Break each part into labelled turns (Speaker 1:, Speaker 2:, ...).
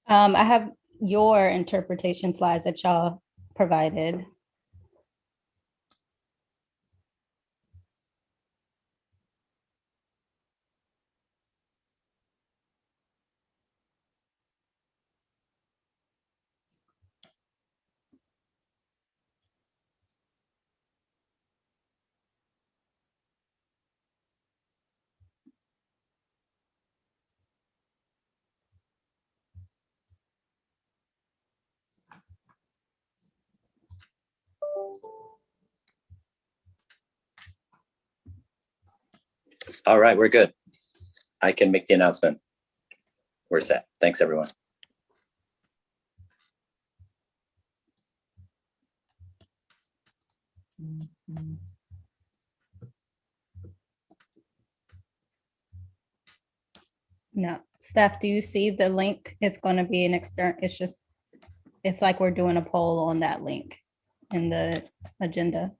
Speaker 1: I have your interpretation slides that y'all provided.
Speaker 2: All right, we're good. I can make the announcement. We're set. Thanks, everyone.
Speaker 1: No, Steph, do you see the link? It's going to be an external, it's like we're doing a poll on that link in the agenda.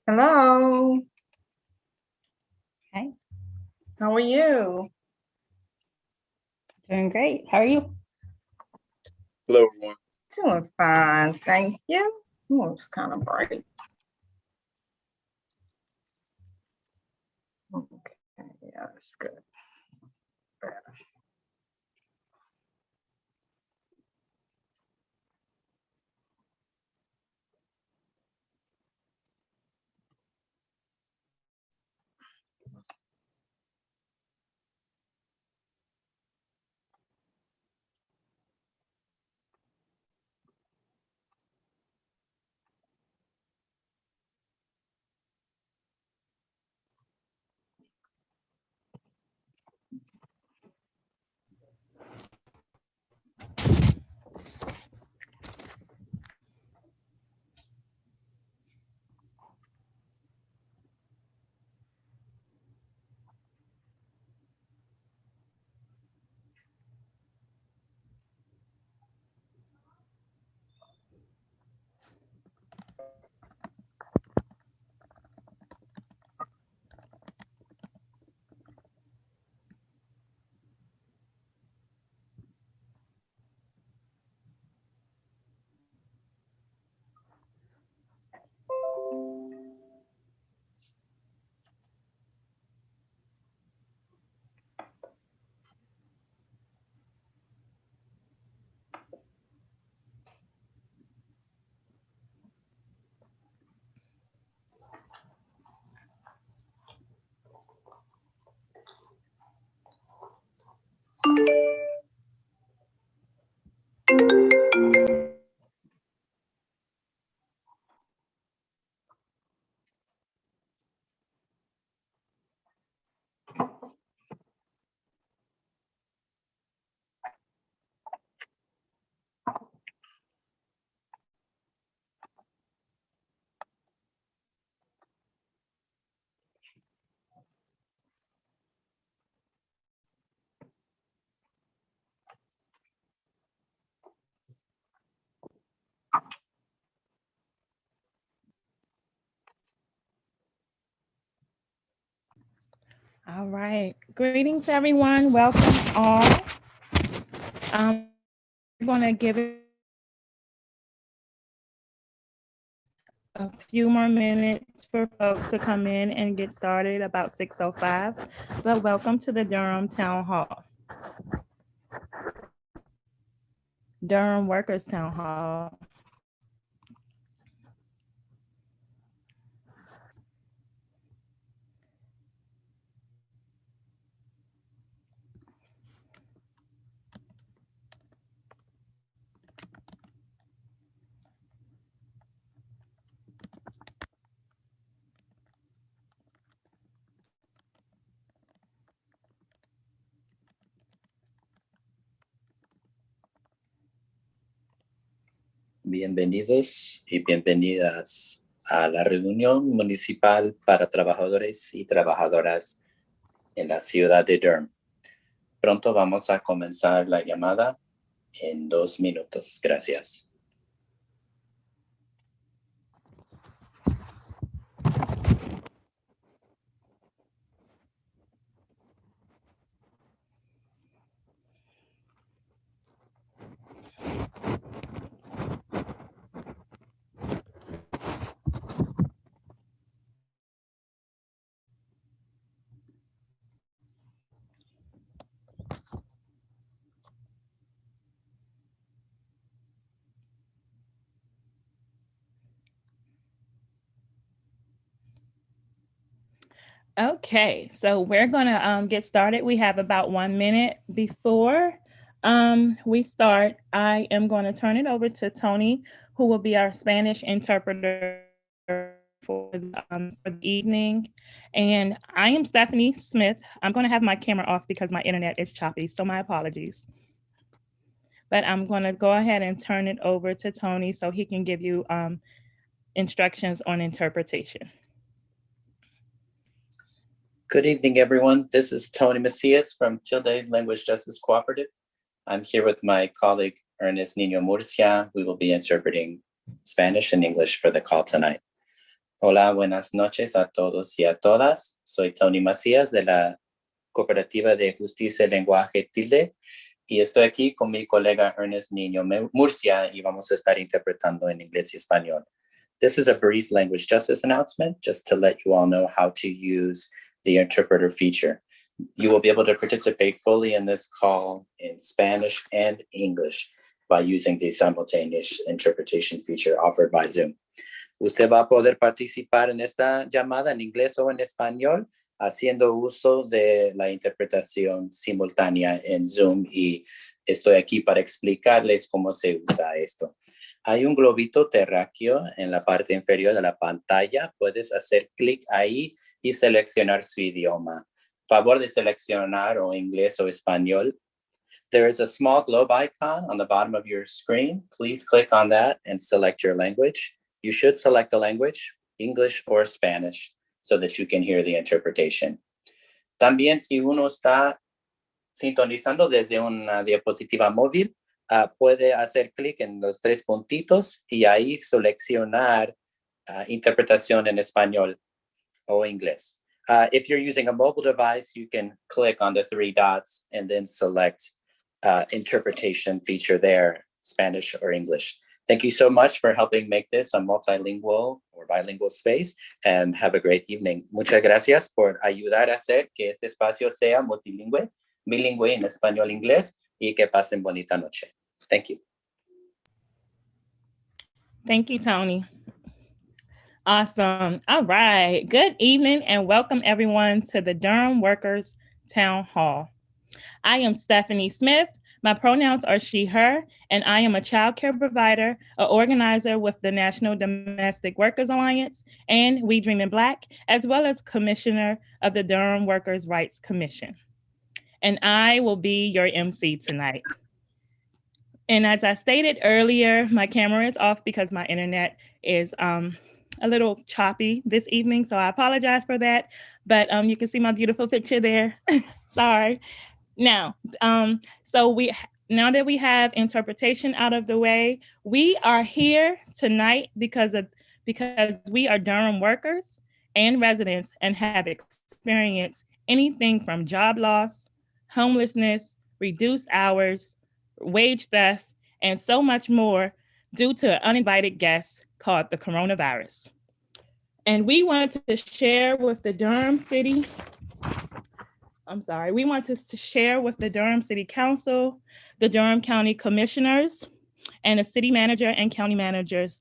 Speaker 3: Hello.
Speaker 1: Okay,
Speaker 3: How are you?
Speaker 1: doing great. How are you?
Speaker 4: Hello, everyone.
Speaker 3: Doing fine, thank you. Oh, it's kind of bright. Okay, yeah, that's good. Better.
Speaker 5: All right. Greetings, everyone. Welcome all. We're going to give it a few more minutes for folks to come in and get started, about 6:05. But welcome to the Durham Town Hall. Durham Workers Town Hall.
Speaker 2: Bienvenidos y bienvenidas a la reunión municipal para trabajadores y trabajadoras en la ciudad de Durham. Pronto vamos a comenzar la llamada en 2 minutos. Gracias.
Speaker 5: Okay, so we're gonna get started. We have about 1 minute before we start. I am going to turn it over to Tony, who will be our Spanish interpreter for the evening. And I am Stephanie Smith. I'm going to have my camera off because my internet is choppy, so my apologies. But I'm going to go ahead and turn it over to Tony so he can give you instructions on interpretation.
Speaker 2: Good evening, everyone. This is Tony Macias from Tilde Language Justice Cooperative. I'm here with my colleague, Ernest Niño Murcia. We will be interpreting Spanish and English for the call tonight. Hola, buenas noches a todos y a todas. Soy Tony Macias de la Cooperativa de Justicia y Lenguaje Tilde y estoy aquí con mi colega Ernest Niño Murcia y vamos a estar interpretando en inglés y español. This is a brief language justice announcement just to let you all know how to use the interpreter feature. You will be able to participate fully in this call in Spanish and English by using the simultaneous interpretation feature offered by Zoom. Usted va a poder participar en esta llamada en inglés o en español haciendo uso de la interpretación simultánea en Zoom y estoy aquí para explicarles cómo se usa esto. Hay un globito terráqueo en la parte inferior de la pantalla. Puedes hacer clic ahí y seleccionar su idioma. Favor de seleccionar o inglés o español. There is a small globe icon on the bottom of your screen. Please click on that and select your language. You should select the language, English or Spanish, so that you can hear the interpretation. También si uno está sintonizando desde una diapositiva móvil, puede hacer clic en los 3 puntitos y ahí seleccionar interpretación en español o inglés. If you're using a mobile device, you can click on the 3 dots and then select interpretation feature there, Spanish or English. Thank you so much for helping make this a multilingual or bilingual space, and have a great evening. Muchas gracias por ayudar a hacer que este espacio sea multilingüe, bilingüe en español e inglés, y que pasen bonita noche. Thank you.
Speaker 5: Thank you, Tony. Awesome. All right. Good evening and welcome everyone to the Durham Workers Town Hall. I am Stephanie Smith. My pronouns are she, her, and I am a child care provider, an organizer with the National Domestic Workers Alliance and We Dream in Black, as well as commissioner of the Durham Workers' Rights Commission. And I will be your MC tonight. And as I stated earlier, my camera is off because my internet is a little choppy this evening, so I apologize for that. But you can see my beautiful picture there. Sorry. Now, now that we have interpretation out of the way, we are here tonight because we are Durham workers and residents and have experienced anything from job loss, homelessness, reduced hours, wage theft, and so much more due to an uninvited guest called the coronavirus. And we want to share with the Durham City we want to share with the Durham City Council, the Durham County Commissioners, and the city manager and county managers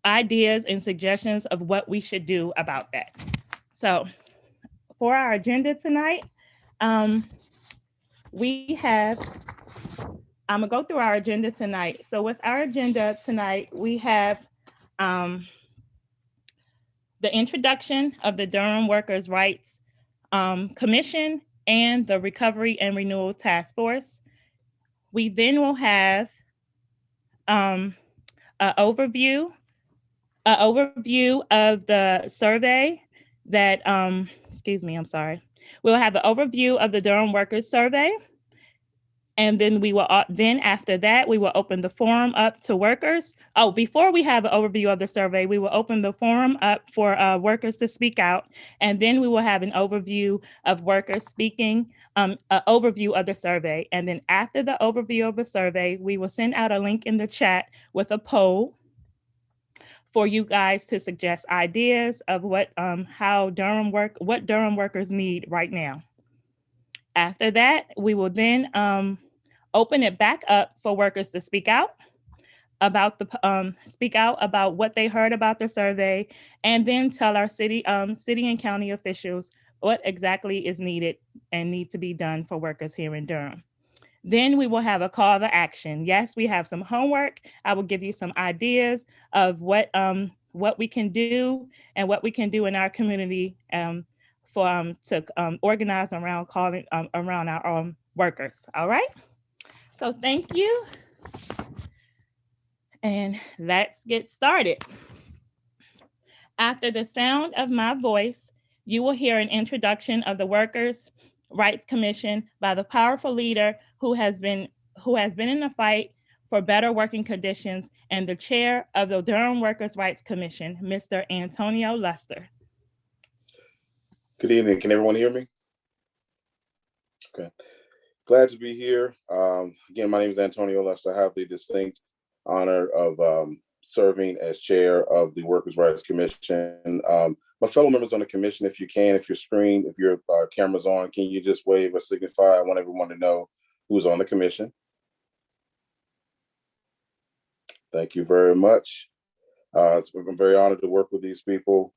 Speaker 5: ideas and suggestions of what we should do about that. So for our agenda tonight, I'm gonna go through our agenda tonight. So with our agenda tonight, we have the introduction of the Durham Workers' Rights Commission and the Recovery and Renewal Task Force. We then will have an overview of the survey that, We'll have an overview of the Durham Workers Survey And then then after that, we will open the forum up to workers. Oh, before we have an overview of the survey, we will open the forum up for workers to speak out. And then we will have an overview of workers speaking, an overview of the survey. And then after the overview of the survey, we will send out a link in the chat with a poll for you guys to suggest ideas of what Durham workers need right now. After that, we will then open it back up for workers to speak out about what they heard about the survey, and then tell our city and county officials what exactly is needed and need to be done for workers here in Durham. Then we will have a call to action. Yes, we have some homework. I will give you some ideas of what we can do and what we can do in our community to organize around calling around our workers. All right. So thank you. And let's get started. After the sound of my voice, you will hear an introduction of the Workers' Rights Commission by the powerful leader who has been in the fight for better working conditions and the chair of the Durham Workers' Rights Commission, Mr. Antonio Lester.
Speaker 4: Good evening. Can everyone hear me? Okay. Glad to be here. Again, my name is Antonio Lester. I have the distinct honor of serving as chair of the Workers' Rights Commission. My fellow members on the commission, if you can, if your camera's on, can you just wave or signify? I want everyone to know who's on the commission. Thank you very much. I'm very honored to work with these people,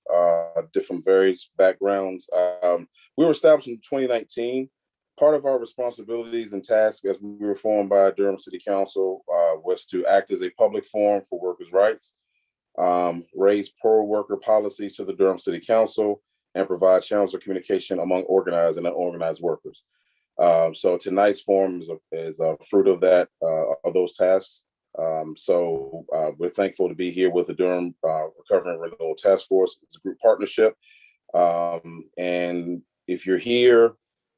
Speaker 4: different various backgrounds. We were established in 2019. Part of our responsibilities and tasks as we were formed by Durham City Council was to act as a public forum for workers' rights, raise pro-worker policies to the Durham City Council, and provide channels of communication among organized and unorganized workers. So tonight's forum is a fruit of that, of those tasks. So we're thankful to be here with the Durham Recovery and Renewal Task Force. It's a group partnership. And if you're here,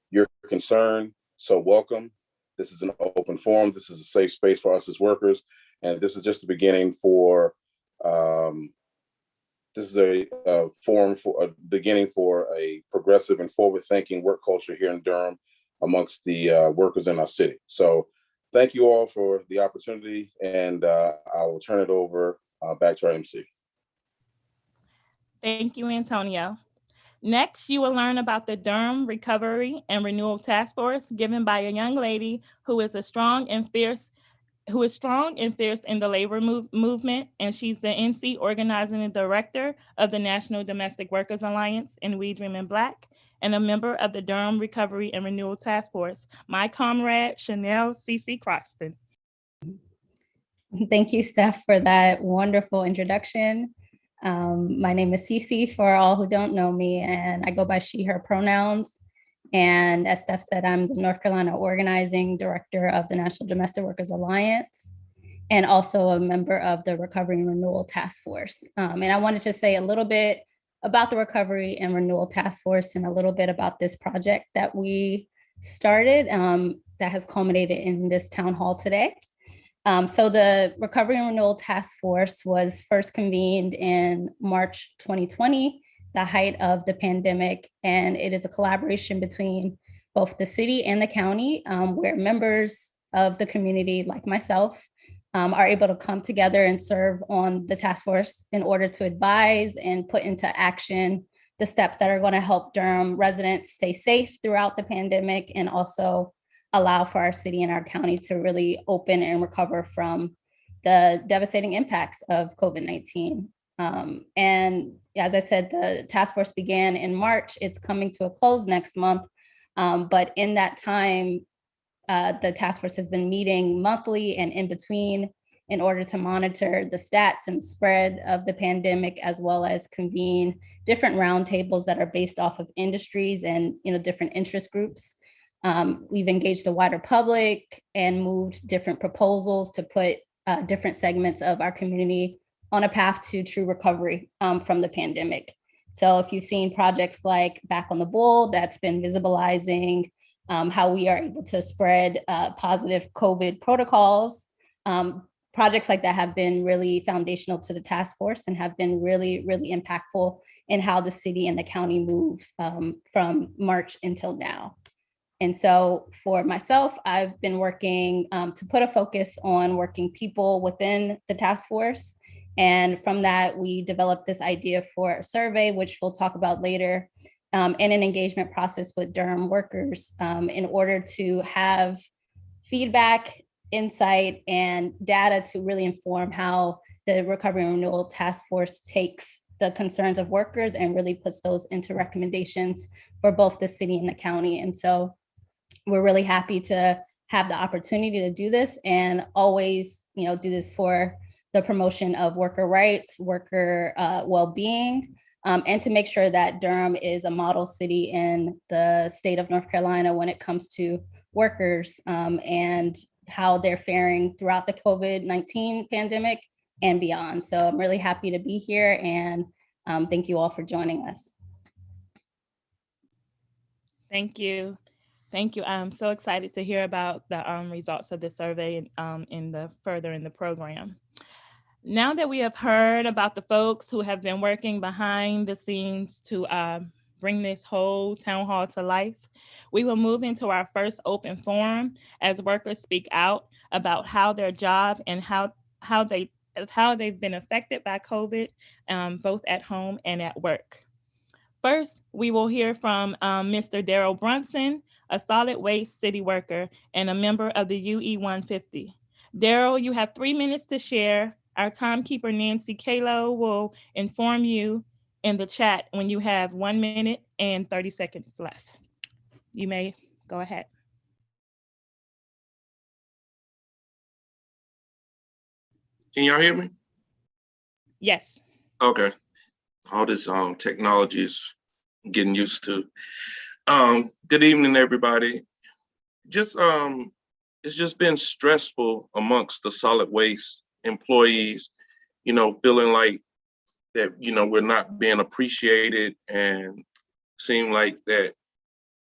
Speaker 4: you're concerned, so welcome. This is an open forum. This is a safe space for us as workers. And this is just the beginning for, this is a forum for a beginning for a progressive and forward-thinking work culture here in Durham amongst the workers in our city. So thank you all for the opportunity, and I will turn it over back to our MC.
Speaker 5: Thank you, Antonio. Next, you will learn about the Durham Recovery and Renewal Task Force, given by a young lady who is strong and fierce in the labor movement, and she's the NC organizing and director of the National Domestic Workers Alliance in We Dream in Black, and a member of the Durham Recovery and Renewal Task Force, my comrade, Chanel C.C. Croxton.
Speaker 1: Thank you, Steph, for that wonderful introduction. My name is Cece for all who don't know me, and I go by she, her pronouns. And as Steph said, I'm the North Carolina Organizing Director of the National Domestic Workers Alliance, and also a member of the Recovery and Renewal Task Force. And I wanted to say a little bit about the Recovery and Renewal Task Force and a little bit about this project that we started that has culminated in this town hall today. So the Recovery and Renewal Task Force was first convened in March 2020, the height of the pandemic, and it is a collaboration between both the city and the county, where members of the community, like myself, are able to come together and serve on the task force in order to advise and put into action the steps that are going to help Durham residents stay safe throughout the pandemic, and also allow for our city and our county to really open and recover from the devastating impacts of COVID-19. And as I said, the task force began in March. It's coming to a close next month. But in that time, the task force has been meeting monthly and in between in order to monitor the stats and spread of the pandemic, as well as convene different roundtables that are based off of industries and different interest groups. We've engaged the wider public and moved different proposals to put different segments of our community on a path to true recovery from the pandemic. So if you've seen projects like Back on the Bull, that's been visibilizing how we are able to spread positive COVID protocols. Projects like that have been really foundational to the task force and have been really, really impactful in how the city and the county moves from March until now. And so for myself, I've been working to put a focus on working people within the task force. And from that, we developed this idea for a survey, which we'll talk about later, and an engagement process with Durham workers in order to have feedback, insight, and data to really inform how the Recovery and Renewal Task Force takes the concerns of workers and really puts those into recommendations for both the city and the county. And so we're really happy to have the opportunity to do this and always, do this for the promotion of worker rights, worker well-being, and to make sure that Durham is a model city in the state of North Carolina when it comes to workers and how they're faring throughout the COVID-19 pandemic and beyond. So I'm really happy to be here, and thank you all for joining us.
Speaker 5: Thank you. Thank you. I'm so excited to hear about the results of the survey in the program. Now that we have heard about the folks who have been working behind the scenes to bring this whole town hall to life, we will move into our first open forum as workers speak out about how their job and how they've been affected by COVID, both at home and at work. First, we will hear from Mr. Daryl Brunson, a solid waste city worker and a member of the UE 150. Daryl, you have 3 minutes to share. Our timekeeper, Nancy Kalo, will inform you in the chat when you have 1 minute and 30 seconds left. You may go ahead.
Speaker 6: Can y'all hear me?
Speaker 5: Yes.
Speaker 6: Okay. All this technology is getting used to. Good evening, everybody. It's just been stressful amongst the solid waste employees, feeling like that, we're not being appreciated, and seem like that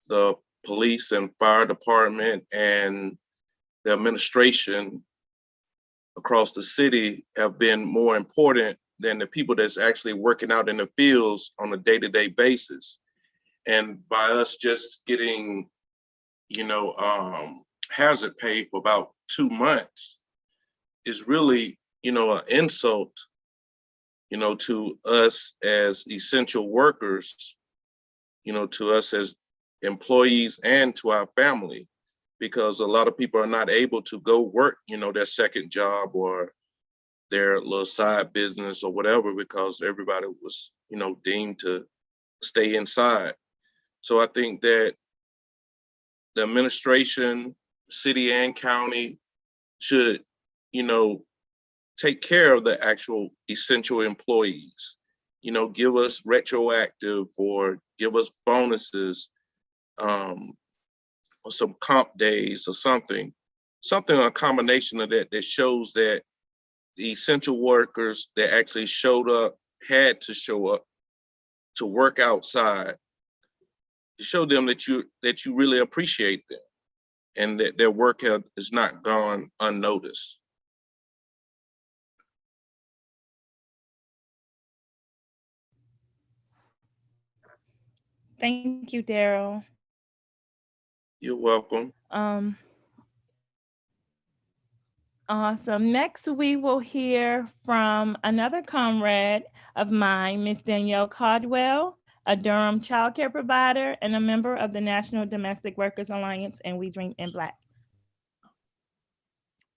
Speaker 6: the police and fire department and the administration across the city have been more important than the people that's actually working out in the fields on a day-to-day basis. And by us just getting, hazard pay for about 2 months is really, an insult, to us as essential workers, to us as employees and to our family, because a lot of people are not able to go work, their second job or their little side business or whatever, because everybody was, deemed to stay inside. So I think that the administration, city and county, should, take care of the actual essential employees, give us retroactive or give us bonuses, or some comp days or something, a combination of that shows that the essential workers that actually showed up, had to show up to work outside, to show them that you really appreciate them and that their work has not gone unnoticed.
Speaker 5: Thank you, Daryl.
Speaker 6: You're welcome.
Speaker 5: Awesome. Next, we will hear from another comrade of mine, Miss Danielle Caldwell, a Durham child care provider and a member of the National Domestic Workers Alliance and We Dream in Black.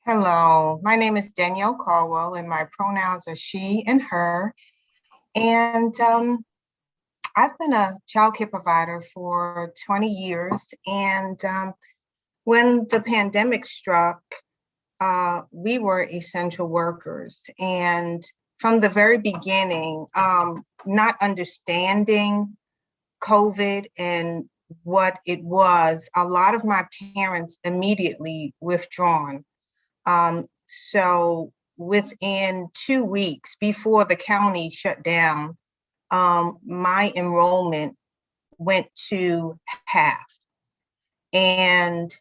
Speaker 3: Hello, my name is Danielle Caldwell and my pronouns are she and her. And I've been a child care provider for 20 years. And when the pandemic struck, we were essential workers. And from the very beginning, not understanding COVID and what it was, a lot of my parents immediately withdrawn. So within 2 weeks before the county shut down, my enrollment went to half. And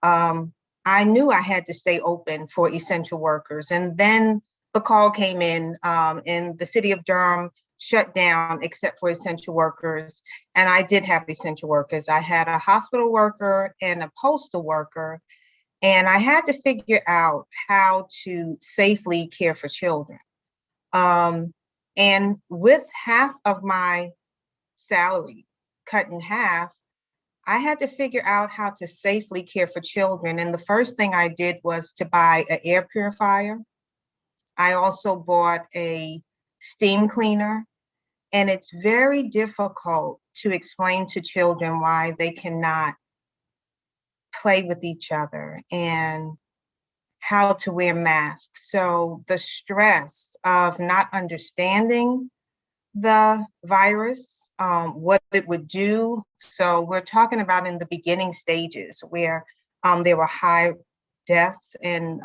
Speaker 3: I knew I had to stay open for essential workers. And then the call came in the city of Durham shut down except for essential workers. And I did have essential workers. I had a hospital worker and a postal worker. And I had to figure out how to safely care for children. And with half of my salary cut in half, I had to figure out how to safely care for children. And the first thing I did was to buy an air purifier. I also bought a steam cleaner. And it's very difficult to explain to children why they cannot play with each other and how to wear masks. So the stress of not understanding the virus, what it would do. So we're talking about in the beginning stages where there were high deaths and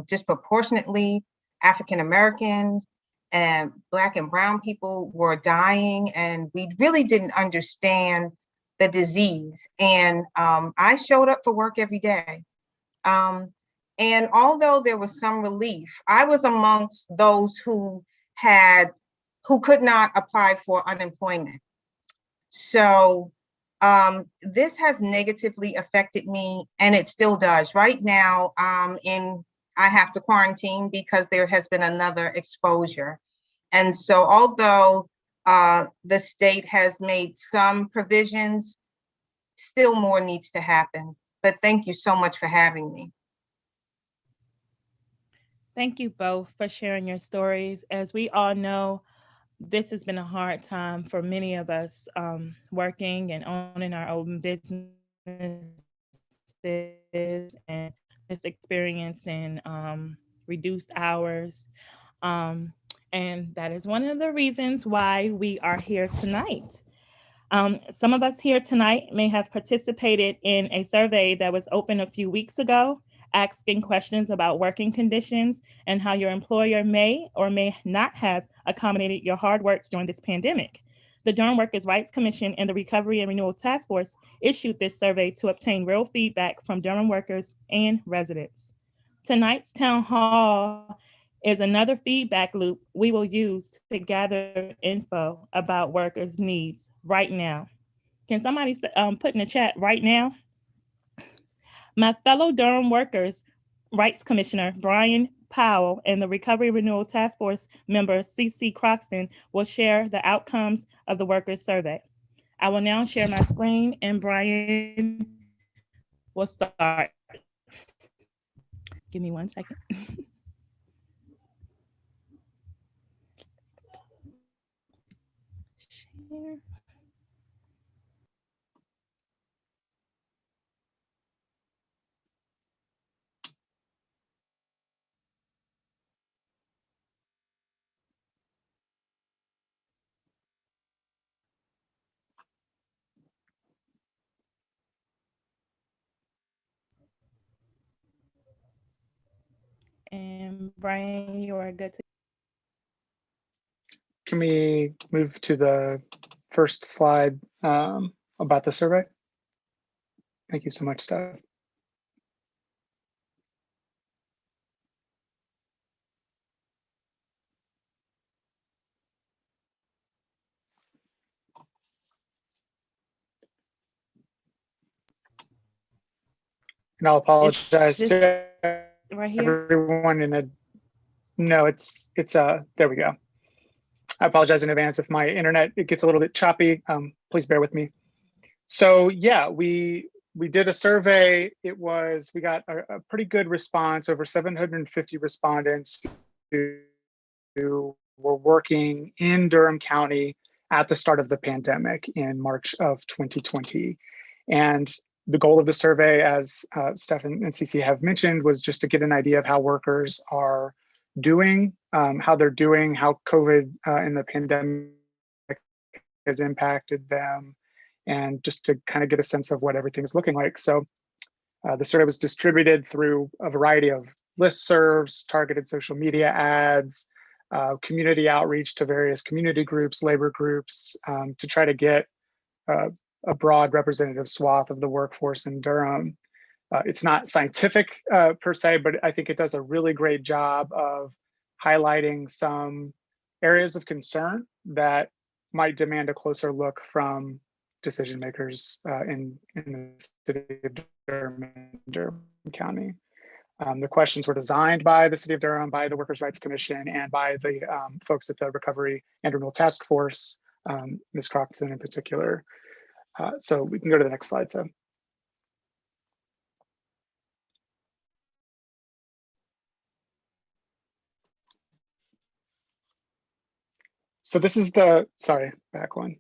Speaker 3: disproportionately African Americans and Black and Brown people were dying, and we really didn't understand the disease. And I showed up for work every day. And although there was some relief, I was amongst those who could not apply for unemployment. So this has negatively affected me, and it still does. Right now, I have to quarantine because there has been another exposure. And so although the state has made some provisions, still more needs to happen. But thank you so much for having me.
Speaker 5: Thank you both for sharing your stories. As we all know, this has been a hard time for many of us working and owning our own businesses and just experiencing reduced hours. And that is one of the reasons why we are here tonight. Some of us here tonight may have participated in a survey that was open a few weeks ago, asking questions about working conditions and how your employer may or may not have accommodated your hard work during this pandemic. The Durham Workers' Rights Commission and the Recovery and Renewal Task Force issued this survey to obtain real feedback from Durham workers and residents. Tonight's town hall is another feedback loop we will use to gather info about workers' needs right now. Can somebody put in the chat right now? My fellow Durham Workers' Rights Commissioner, Brian Powell, and the Recovery Renewal Task Force member, CC Croxton, will share the outcomes of the workers' survey. I will now share my screen and Brian will start. Give me 1 second. Share. And Brian, you are good to.
Speaker 7: Can we move to the first slide about the survey? Thank you so much, Steph. And I'll apologize to
Speaker 5: right here?
Speaker 7: everyone in a, no, it's there we go. I apologize in advance if my internet, it gets a little bit choppy. Please bear with me. So yeah, we did a survey. We got a pretty good response, over 750 respondents who were working in Durham County at the start of the pandemic in March of 2020. And the goal of the survey, as Steph and CC have mentioned, was just to get an idea of how workers are doing, how they're doing, how COVID and the pandemic has impacted them, and just to kind of get a sense of what everything's looking like. So the survey was distributed through a variety of listservs, targeted social media ads, community outreach to various community groups, labor groups, to try to get a broad representative swath of the workforce in Durham. It's not scientific per se, but I think it does a really great job of highlighting some areas of concern that might demand a closer look from decision makers in the city of Durham and Durham County. The questions were designed by the city of Durham, by the Workers' Rights Commission, and by the folks at the Recovery and Renewal Task Force, Ms. Croxton in particular. So we can go to the next slide, Seb. So this is the, sorry, back one.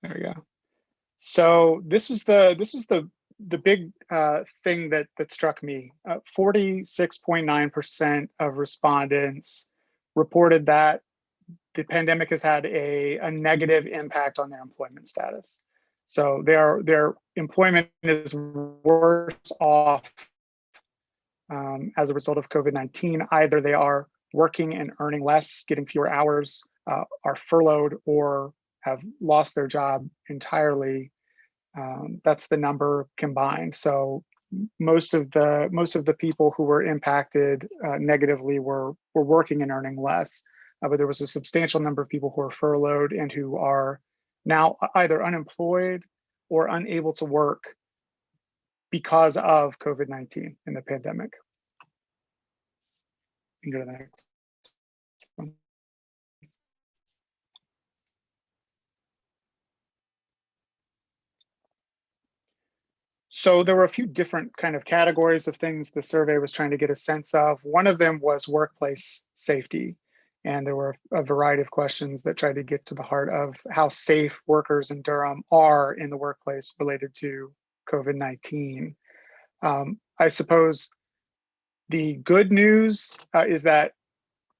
Speaker 7: There we go. So this was the big thing that struck me. 46.9% of respondents reported that the pandemic has had a negative impact on their employment status. So their employment is worse off as a result of COVID-19. Either they are working and earning less, getting fewer hours, are furloughed, or have lost their job entirely. That's the number combined. So most of the people who were impacted negatively were working and earning less, but there was a substantial number of people who are furloughed and who are now either unemployed or unable to work because of COVID-19 and the pandemic. You can go to the next one. So there were a few different kind of categories of things the survey was trying to get a sense of. One of them was workplace safety. And there were a variety of questions that tried to get to the heart of how safe workers in Durham are in the workplace related to COVID-19. I suppose the good news is that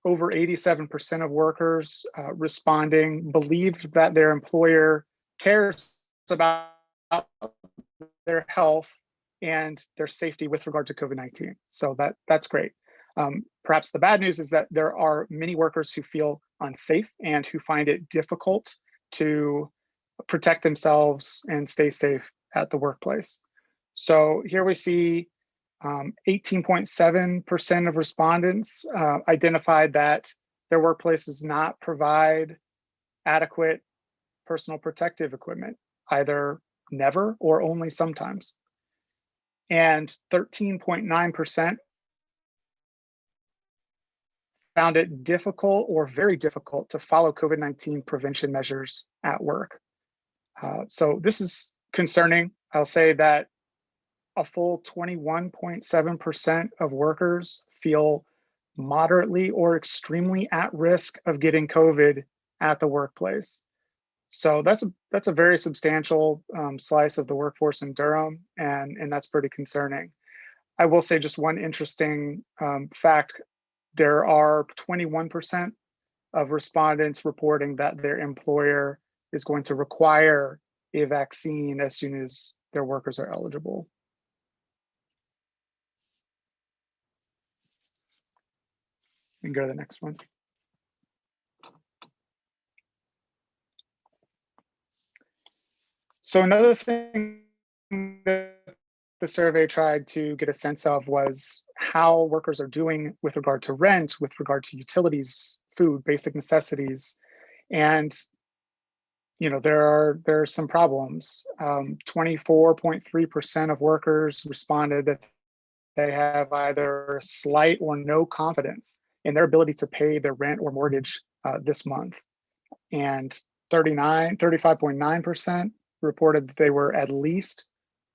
Speaker 7: over 87% of workers responding believed that their employer cares about their health and their safety with regard to COVID-19. So that's great. Perhaps the bad news is that there are many workers who feel unsafe and who find it difficult to protect themselves and stay safe at the workplace. So here we see 18.7% of respondents identified that their workplace does not provide adequate personal protective equipment, either never or only sometimes. And 13.9% found it difficult or very difficult to follow COVID-19 prevention measures at work. So this is concerning. I'll say that a full 21.7% of workers feel moderately or extremely at risk of getting COVID at the workplace. So that's a very substantial slice of the workforce in Durham, and that's pretty concerning. I will say just one interesting fact. There are 21% of respondents reporting that their employer is going to require a vaccine as soon as their workers are eligible. You can go to the next one. So another thing that the survey tried to get a sense of was how workers are doing with regard to rent, with regard to utilities, food, basic necessities. And there are some problems. 24.3% of workers responded that they have either slight or no confidence in their ability to pay their rent or mortgage this month. And 35.9% reported that they were at least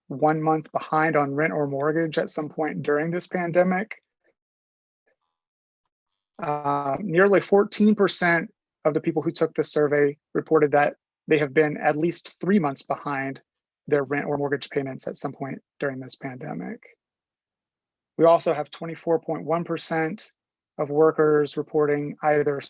Speaker 7: 1 month behind on rent or mortgage at some point during this pandemic. Nearly 14% of the people who took the survey reported that they have been at least 3 months behind their rent or mortgage payments at some point during this pandemic. We also have 24.1% of workers reporting either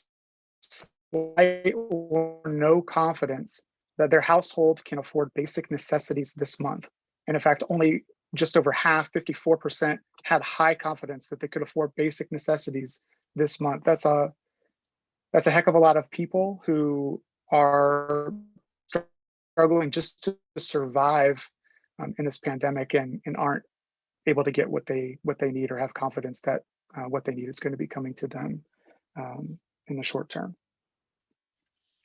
Speaker 7: slight or no confidence that their household can afford basic necessities this month. And in fact, only just over half, 54%, had high confidence that they could afford basic necessities this month. That's a heck of a lot of people who are struggling just to survive in this pandemic and aren't able to get what they need or have confidence that what they need is going to be coming to them in the short term.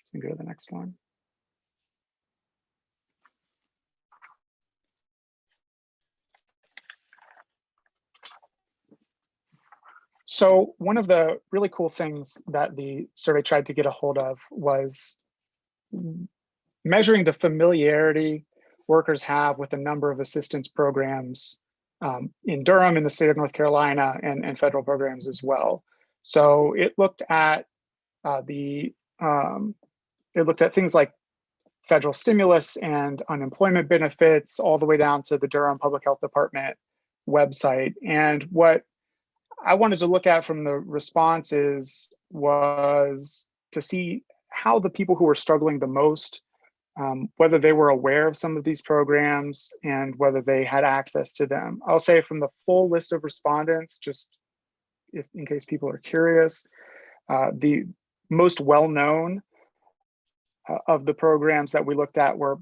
Speaker 7: So we can go to the next one. So one of the really cool things that the survey tried to get a hold of was measuring the familiarity workers have with a number of assistance programs in Durham, in the state of North Carolina, and federal programs as well. So it looked at things like federal stimulus and unemployment benefits, all the way down to the Durham Public Health Department website. And what I wanted to look at from the responses was to see how the people who were struggling the most, whether they were aware of some of these programs and whether they had access to them. I'll say from the full list of respondents, just in case people are curious, the most well-known of the programs that we looked at were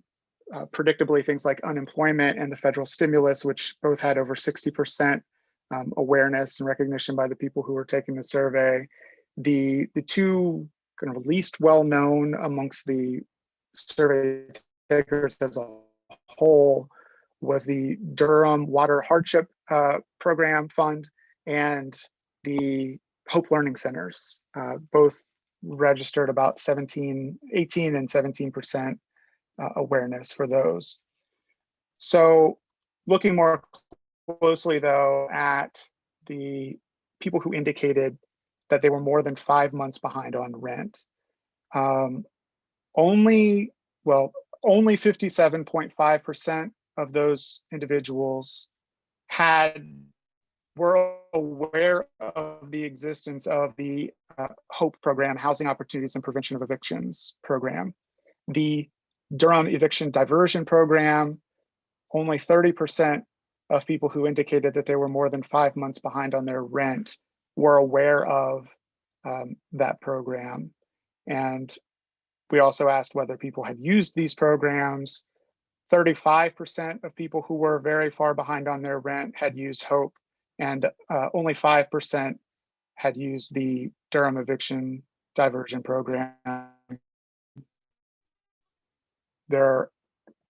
Speaker 7: predictably things like unemployment and the federal stimulus, which both had over 60% awareness and recognition by the people who were taking the survey. The two kind of least well-known amongst the survey takers as a whole was the Durham Water Hardship Program Fund and the Hope Learning Centers. Both registered about 18 and 17% awareness for those. So looking more closely though at the people who indicated that they were more than 5 months behind on rent, only 57.5% of those individuals were aware of the existence of the HOPE program, Housing Opportunities and Prevention of Evictions program. The Durham Eviction Diversion Program, only 30% of people who indicated that they were more than 5 months behind on their rent were aware of that program. And we also asked whether people had used these programs. 35% of people who were very far behind on their rent had used HOPE, and only 5% had used the Durham Eviction Diversion Program. There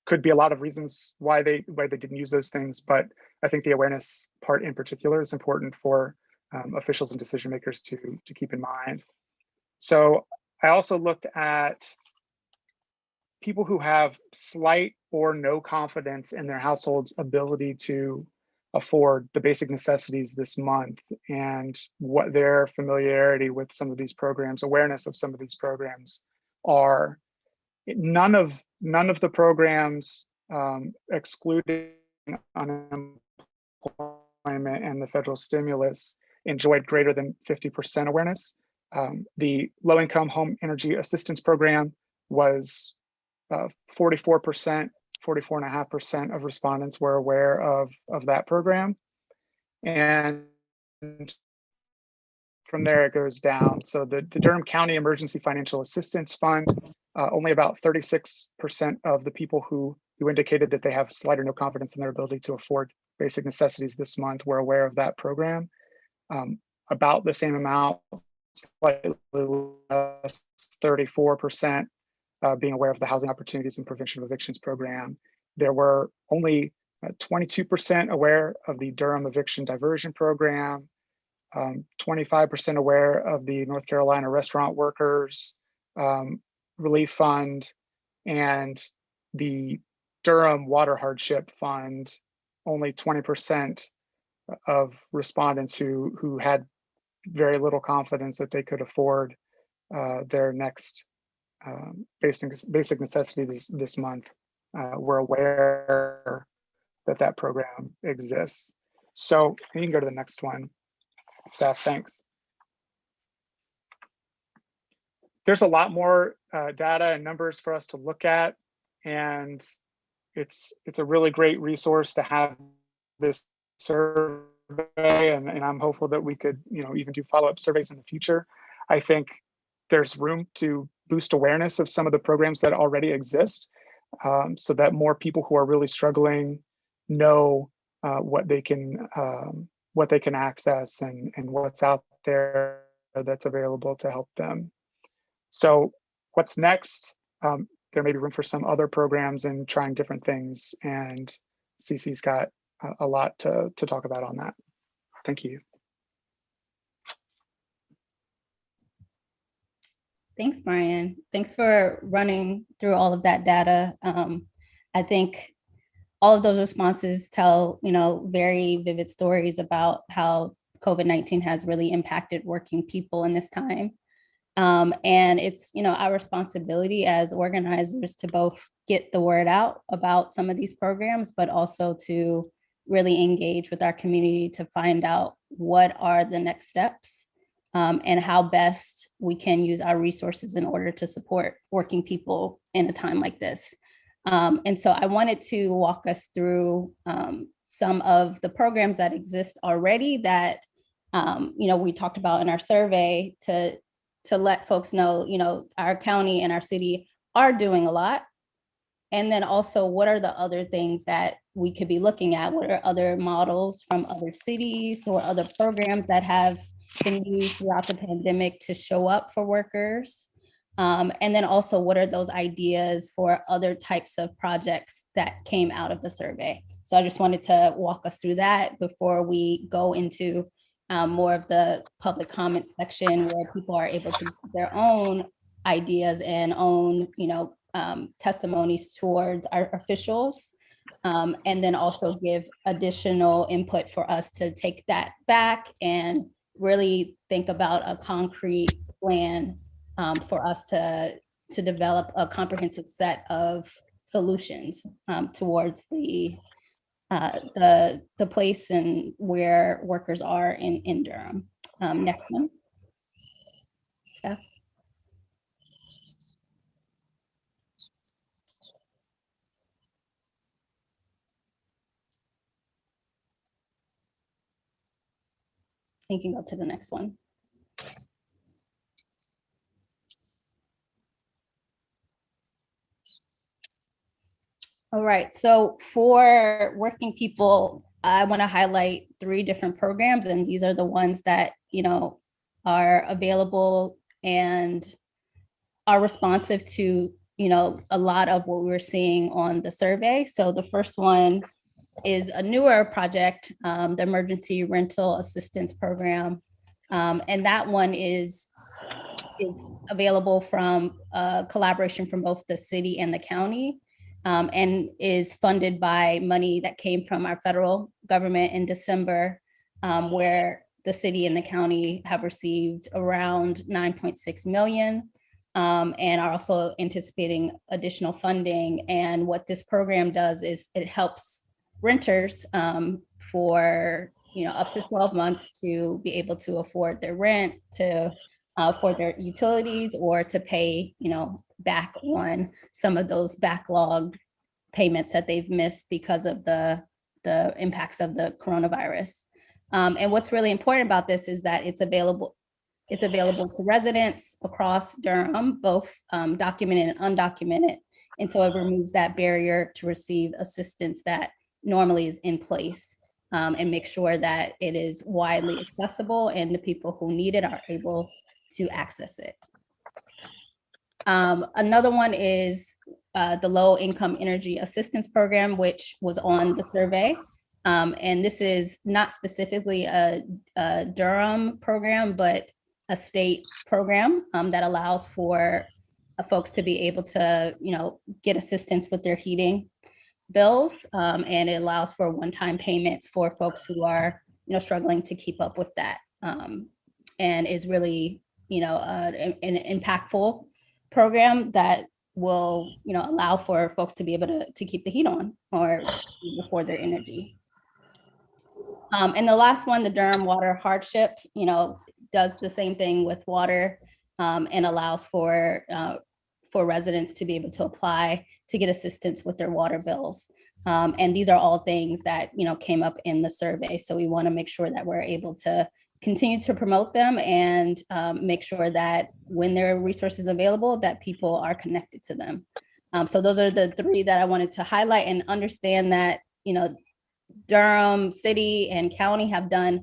Speaker 7: could be a lot of reasons why they didn't use those things, but I think the awareness part in particular is important for officials and decision makers to keep in mind. So I also looked at people who have slight or no confidence in their household's ability to afford the basic necessities this month and what their familiarity with some of these programs, awareness of some of these programs are. None of the programs, excluding unemployment and the federal stimulus, enjoyed greater than 50% awareness. The low-income home energy assistance program was 44%, 44.5% of respondents were aware of that program. And from there it goes down. So the Durham County Emergency Financial Assistance Fund, only about 36% of the people who indicated that they have slight or no confidence in their ability to afford basic necessities this month were aware of that program. About the same amount, slightly less, 34%, being aware of the Housing Opportunities and Prevention of Evictions program. There were only 22% aware of the Durham Eviction Diversion Program, 25% aware of the North Carolina Restaurant Workers Relief Fund, and the Durham Water Hardship Fund. Only 20% of respondents who had very little confidence that they could afford their next basic necessities this month were aware that program exists. So you can go to the next one. Steph, thanks. There's a lot more data and numbers for us to look at, and it's a really great resource to have this survey, and I'm hopeful that we could, even do follow-up surveys in the future. I think there's room to boost awareness of some of the programs that already exist, so that more people who are really struggling know what they can access and what's out there that's available to help them. So what's next? There may be room for some other programs and trying different things, and Cece's got a lot to talk about on that. Thank you.
Speaker 1: Thanks, Brian. Thanks for running through all of that data. I think all of those responses tell, very vivid stories about how COVID-19 has really impacted working people in this time. And it's, our responsibility as organizers to both get the word out about some of these programs, but also to really engage with our community to find out what are the next steps, and how best we can use our resources in order to support working people in a time like this. And so I wanted to walk us through some of the programs that exist already that, we talked about in our survey to let folks know, our county and our city are doing a lot. And then also, what are the other things that we could be looking at? What are other models from other cities or other programs that have been used throughout the pandemic to show up for workers? And then also, what are those ideas for other types of projects that came out of the survey? So I just wanted to walk us through that before we go into more of the public comment section, where people are able to put their own ideas and own, testimonies towards our officials, and then also give additional input for us to take that back and really think about a concrete plan for us to develop a comprehensive set of solutions towards the place and where workers are in Durham. Next one, Steph. You can go to the next one. All right, so for working people, I want to highlight 3 different programs, and these are the ones that, are available and are responsive to, a lot of what we're seeing on the survey. So the first one is a newer project, the Emergency Rental Assistance Program. And that one is available from a collaboration from both the city and the county, and is funded by money that came from our federal government in December, where the city and the county have received around 9.6 million, and are also anticipating additional funding. And what this program does is it helps renters for up to 12 months to be able to afford their rent, to for their utilities, or to pay back on some of those backlogged payments that they've missed because of the impacts of the coronavirus. And what's really important about this is that it's available to residents across Durham, both documented and undocumented. And so it removes that barrier to receive assistance that normally is in place, and make sure that it is widely accessible and the people who need it are able to access it. Another one is the Low Income Energy Assistance Program, which was on the survey. And this is not specifically a Durham program, but a state program that allows for folks to be able to, get assistance with their heating bills. And it allows for one-time payments for folks who are, struggling to keep up with that. And is really, an impactful program that will, allow for folks to be able to keep the heat on or afford their energy. And the last one, the Durham Water Hardship, does the same thing with water, and allows for residents to be able to apply to get assistance with their water bills. And these are all things that, came up in the survey. So we want to make sure that we're able to continue to promote them and make sure that when there are resources available, that people are connected to them. So those are the three that I wanted to highlight, and understand that, Durham City and County have done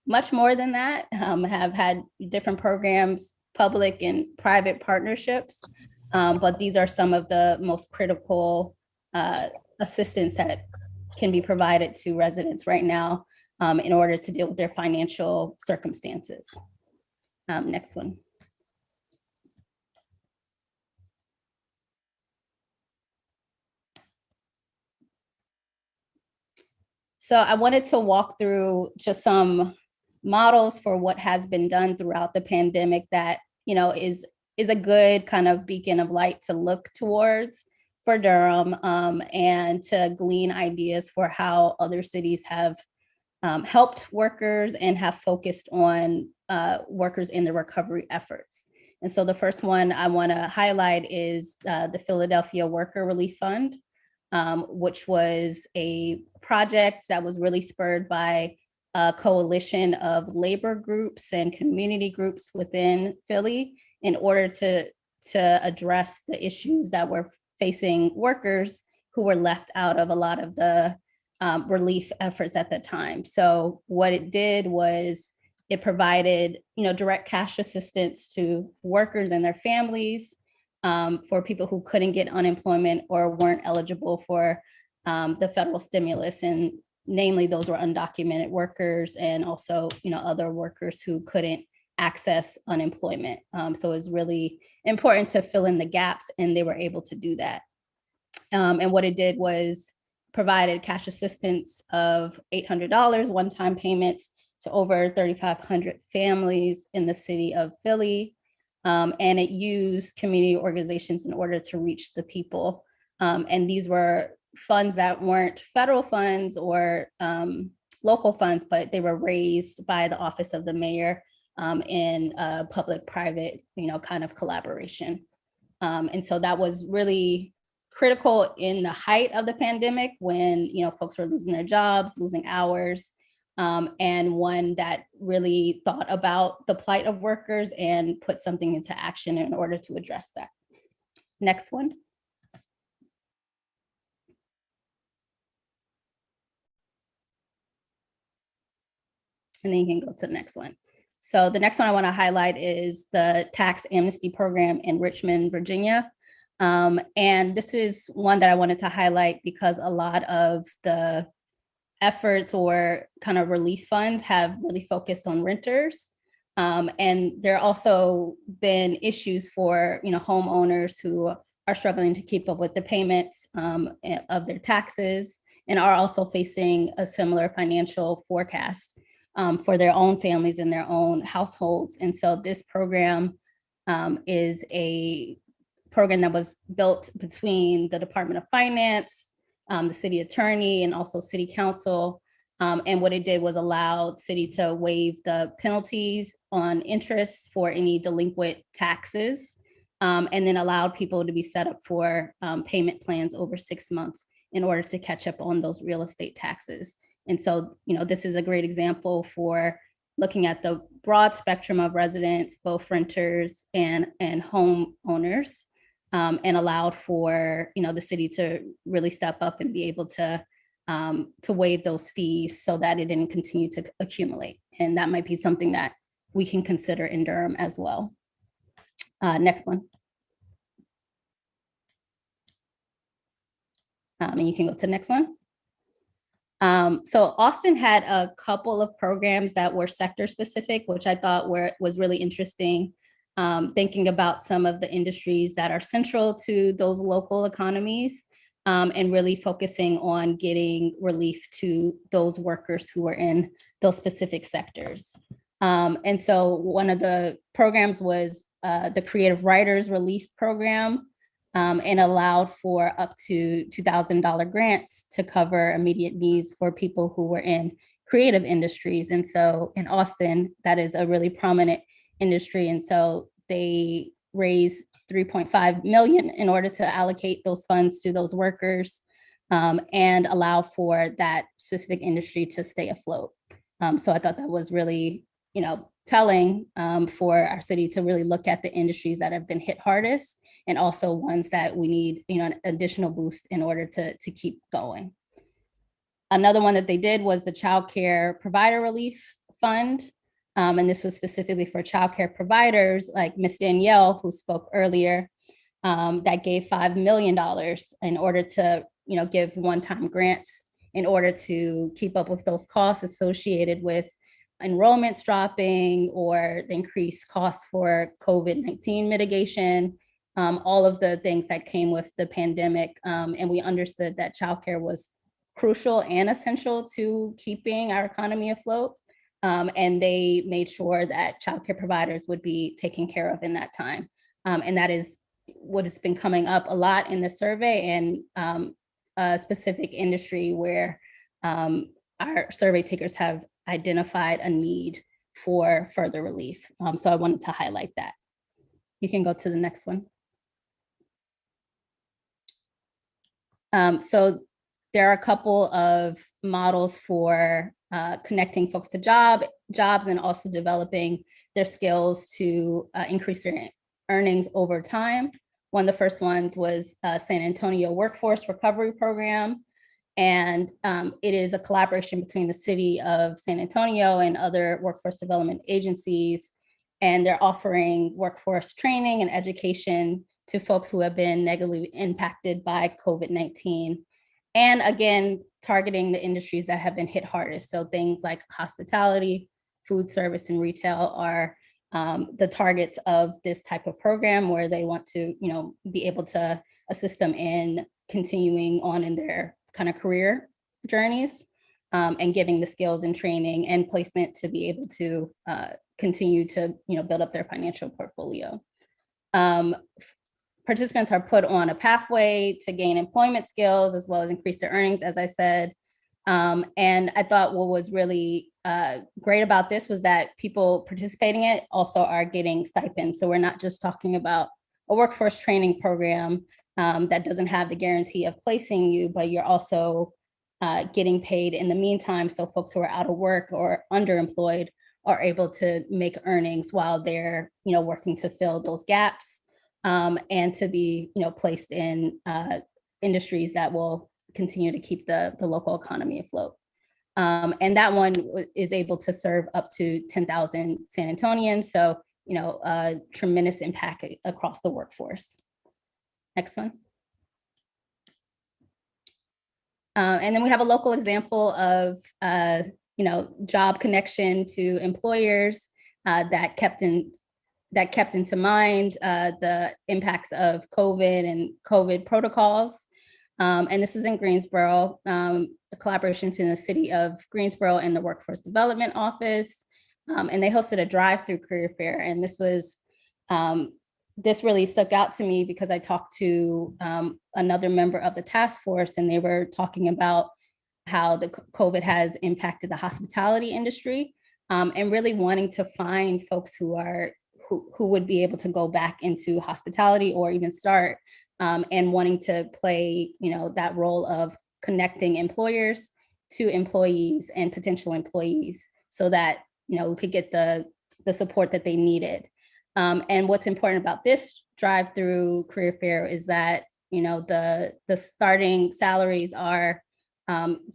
Speaker 1: much more than that, have had different programs, public and private partnerships. But these are some of the most critical assistance that can be provided to residents right now in order to deal with their financial circumstances. Next one. So I wanted to walk through just some models for what has been done throughout the pandemic that, is a good kind of beacon of light to look towards for Durham, and to glean ideas for how other cities have helped workers and have focused on workers in the recovery efforts. And so the first one I want to highlight is the Philadelphia Worker Relief Fund, which was a project that was really spurred by a coalition of labor groups and community groups within Philly in order to address the issues that were facing workers who were left out of a lot of the relief efforts at the time. So what it did was it provided, direct cash assistance to workers and their families, for people who couldn't get unemployment or weren't eligible for the federal stimulus. And namely, those were undocumented workers and also, other workers who couldn't access unemployment. So it's really important to fill in the gaps, and they were able to do that. And what it did was provided cash assistance of $800 one-time payments to over 3,500 families in the city of Philly. And it used community organizations in order to reach the people. And these were funds that weren't federal funds or local funds, but they were raised by the office of the mayor in public-private, kind of collaboration. And so that was really critical in the height of the pandemic when, folks were losing their jobs, losing hours, and one that really thought about the plight of workers and put something into action in order to address that. Next one. And then you can go to the next one. So the next one I want to highlight is the tax amnesty program in Richmond, Virginia. And this is one that I wanted to highlight because a lot of the efforts or kind of relief funds have really focused on renters. And there also been issues for, homeowners who are struggling to keep up with the payments of their taxes and are also facing a similar financial forecast for their own families and their own households. And so this program is a program that was built between the Department of Finance, the city attorney, and also city council. And what it did was allow city to waive the penalties on interest for any delinquent taxes, and then allowed people to be set up for payment plans over 6 months in order to catch up on those real estate taxes. And so, this is a great example for looking at the broad spectrum of residents, both renters and homeowners, and allowed for, the city to really step up and be able to waive those fees so that it didn't continue to accumulate. And that might be something that we can consider in Durham as well. Next one. And you can go to the next one. So Austin had a couple of programs that were sector specific, which I thought was really interesting, thinking about some of the industries that are central to those local economies, and really focusing on getting relief to those workers who are in those specific sectors. And so one of the programs was the Creative Writers Relief Program, and allowed for up to $2,000 grants to cover immediate needs for people who were in creative industries. And so in Austin, that is a really prominent industry. And so they raised $3.5 million in order to allocate those funds to those workers. and allow for that specific industry to stay afloat. So I thought that was really, telling for our city to really look at the industries that have been hit hardest and also ones that we need, an additional boost in order to keep going. Another one that they did was the Child Care Provider Relief Fund. And this was specifically for childcare providers like Miss Danielle, who spoke earlier, that gave $5 million in order to, give one-time grants in order to keep up with those costs associated with enrollments dropping or the increased costs for COVID-19 mitigation, all of the things that came with the pandemic. And we understood that childcare was crucial and essential to keeping our economy afloat. And they made sure that childcare providers would be taken care of in that time. And that is what has been coming up a lot in the survey, and a specific industry where our survey takers have identified a need for further relief. So I wanted to highlight that. You can go to the next one. So there are a couple of models for connecting folks to jobs and also developing their skills to increase their earnings over time. One of the first ones was San Antonio Workforce Recovery Program. And it is a collaboration between the city of San Antonio and other workforce development agencies. And they're offering workforce training and education to folks who have been negatively impacted by COVID-19. And again, targeting the industries that have been hit hardest. So things like hospitality, food service, and retail are the targets of this type of program, where they want to, be able to assist them in continuing on in their kind of career journeys, and giving the skills and training and placement to be able to continue to, build up their financial portfolio. Participants are put on a pathway to gain employment skills as well as increase their earnings, as I said. And I thought what was really great about this was that people participating in it also are getting stipends. So we're not just talking about a workforce training program that doesn't have the guarantee of placing you, but you're also getting paid in the meantime. So folks who are out of work or underemployed are able to make earnings while they're, working to fill those gaps, and to be, placed in industries that will continue to keep the local economy afloat. And that one is able to serve up to 10,000 San Antonians. So, a tremendous impact across the workforce. Next one. And then we have a local example of, job connection to employers that kept into mind the impacts of COVID and COVID protocols. And this is in Greensboro, a collaboration between the city of Greensboro and the Workforce Development Office. And they hosted a drive-through career fair. And this was, this really stuck out to me because I talked to another member of the task force, and they were talking about how the COVID has impacted the hospitality industry, and really wanting to find folks who would be able to go back into hospitality or even start, and wanting to play, that role of connecting employers to employees and potential employees so that, we could get the support that they needed. And what's important about this drive-through career fair is that, the starting salaries are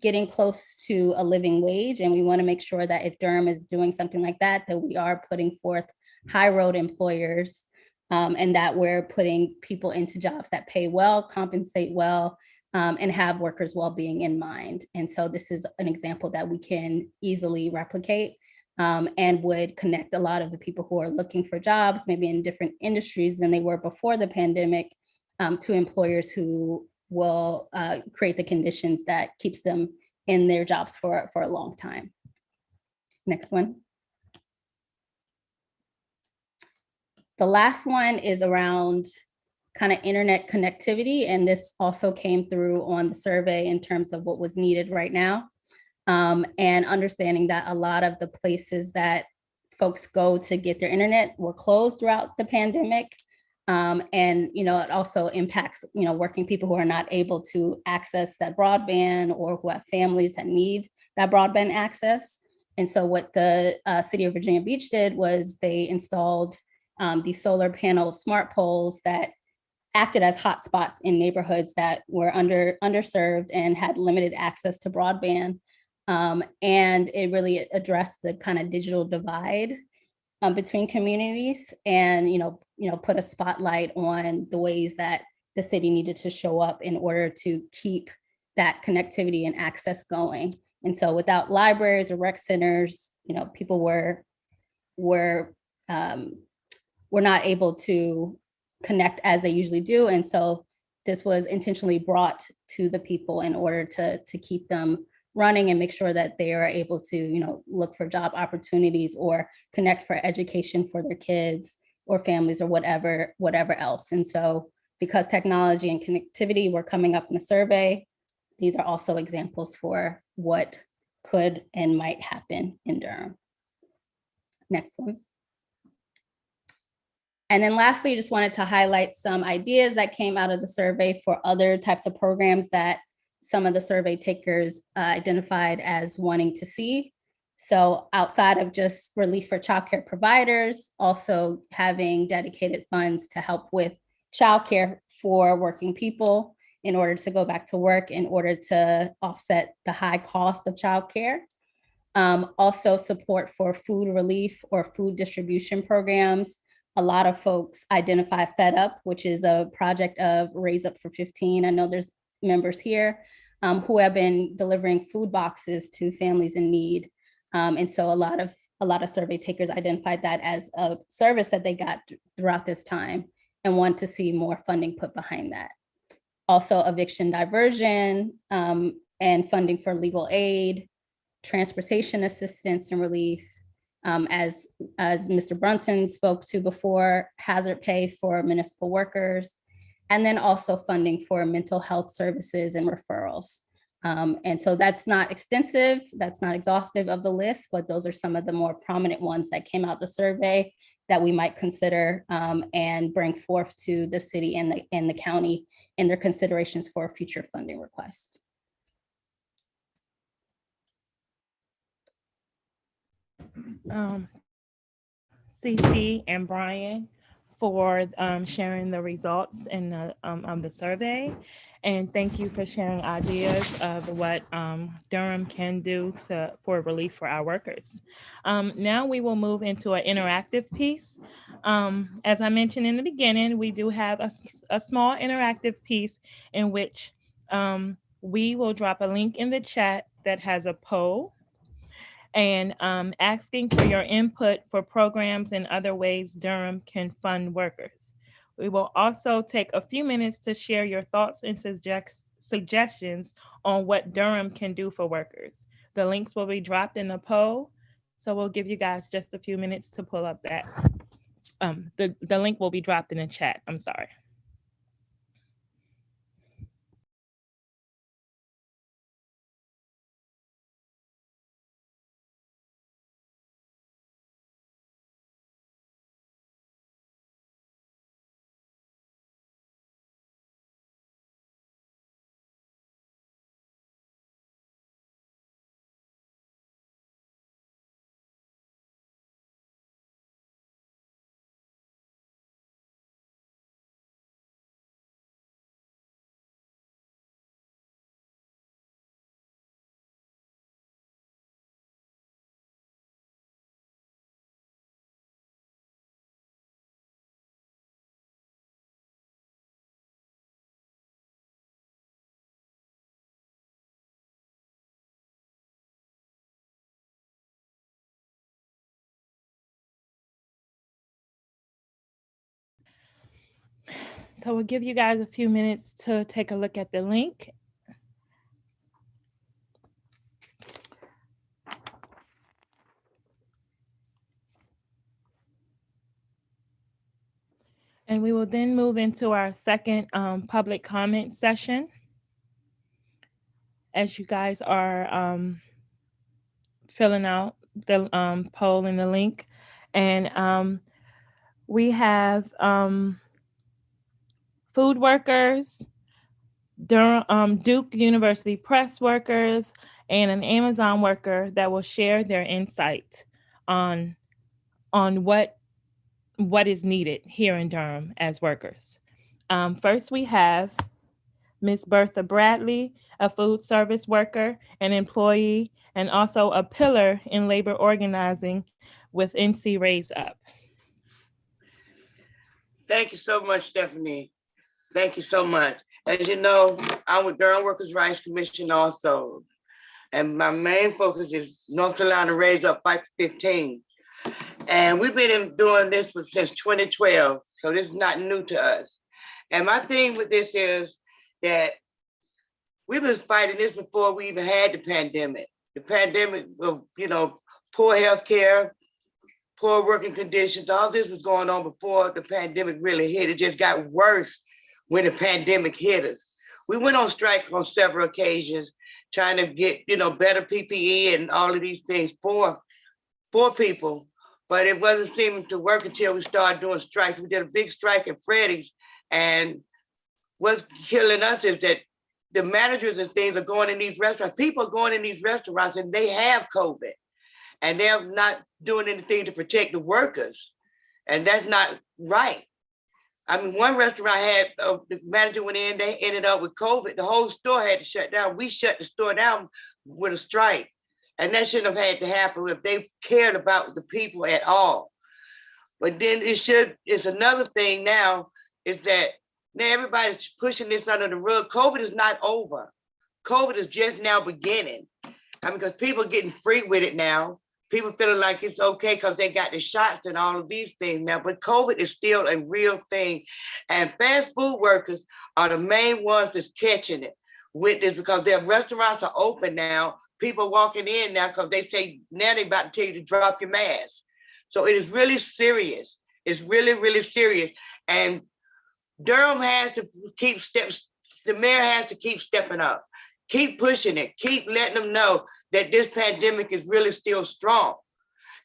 Speaker 1: getting close to a living wage. And we want to make sure that if Durham is doing something like that, that we are putting forth high road employers, and that we're putting people into jobs that pay well, compensate well, and have workers' well-being in mind. And so this is an example that we can easily replicate, and would connect a lot of the people who are looking for jobs, maybe in different industries than they were before the pandemic, to employers who will create the conditions that keeps them in their jobs for a long time. Next one. The last one is around kind of internet connectivity. And this also came through on the survey in terms of what was needed right now. And understanding that a lot of the places that folks go to get their internet were closed throughout the pandemic. And, it also impacts, working people who are not able to access that broadband or who have families that need that broadband access. And so what the city of Virginia Beach did was they installed these solar panel smart poles that acted as hotspots in neighborhoods that were underserved and had limited access to broadband. And it really addressed the kind of digital divide between communities, and put a spotlight on the ways that the city needed to show up in order to keep that connectivity and access going. And so without libraries or rec centers, people were not able to connect as they usually do. And so this was intentionally brought to the people in order to keep them running and make sure that they are able to, look for job opportunities or connect for education for their kids or families or whatever else. And so because technology and connectivity were coming up in the survey, these are also examples for what could and might happen in Durham. Next one. And then lastly, just wanted to highlight some ideas that came out of the survey for other types of programs that some of the survey takers identified as wanting to see. So outside of just relief for childcare providers, also having dedicated funds to help with childcare for working people in order to go back to work, in order to offset the high cost of childcare. Also support for food relief or food distribution programs. A lot of folks identify Fed Up, which is a project of Raise Up for 15. I know there's members here who have been delivering food boxes to families in need. And so a lot of survey takers identified that as a service that they got throughout this time and want to see more funding put behind that. Also eviction diversion and funding for legal aid, transportation assistance and relief, as Mr. Brunson spoke to before, hazard pay for municipal workers, and then also funding for mental health services and referrals. And so that's not extensive, that's not exhaustive of the list, but those are some of the more prominent ones that came out the survey that we might consider and bring forth to the city and the county in their considerations for future funding requests.
Speaker 5: CC and Brian for sharing the results of the survey. And thank you for sharing ideas of what Durham can do for relief for our workers. Now we will move into an interactive piece. As I mentioned in the beginning, we do have a small interactive piece in which we will drop a link in the chat that has a poll and asking for your input for programs and other ways Durham can fund workers. We will also take a few minutes to share your thoughts and suggestions on what Durham can do for workers. The links will be dropped in the poll, so we'll give you guys just a few minutes to pull up that. The link will be dropped in the chat, I'm sorry. So we'll give you guys a few minutes to take a look at the link. And we will then move into our second public comment session. As you guys are filling out the poll and the link. And we have food workers, Duke University press workers, and an Amazon worker that will share their insight on what is needed here in Durham as workers. First, we have Ms. Bertha Bradley, a food service worker, an employee, and also a pillar in labor organizing with NC Raise Up.
Speaker 8: Thank you so much, Stephanie. Thank you so much. As you know, I'm with Durham Workers' Rights Commission also. And my main focus is North Carolina Raise Up Fight for 15. And we've been doing this since 2012, so this is not new to us. And my thing with this is that we've been fighting this before we even had the pandemic. The pandemic of, poor healthcare, poor working conditions, all this was going on before the pandemic really hit. It just got worse when the pandemic hit us. We went on strike on several occasions, trying to get, better PPE and all of these things for people, but it wasn't seeming to work until we started doing strikes. We did a big strike at Freddy's, and what's killing us is that the managers and things are going in these restaurants. People are going in these restaurants and they have COVID, and they're not doing anything to protect the workers, and that's not right. I mean, one restaurant had, the manager went in, they ended up with COVID. The whole store had to shut down. We shut the store down with a strike. And that shouldn't have had to happen if they cared about the people at all. But then it's another thing now, is that now everybody's pushing this under the rug. COVID is not over. COVID is just now beginning. I mean, because people are getting free with it now. People feeling like it's okay because they got the shots and all of these things now, but COVID is still a real thing. And fast food workers are the main ones that's catching it with this, because their restaurants are open now. People walking in now because they say now they about to tell you to drop your mask. So it is really serious. It's really, really serious. And Durham has to keep steps. The mayor has to keep stepping up. Keep pushing it. Keep letting them know that this pandemic is really still strong,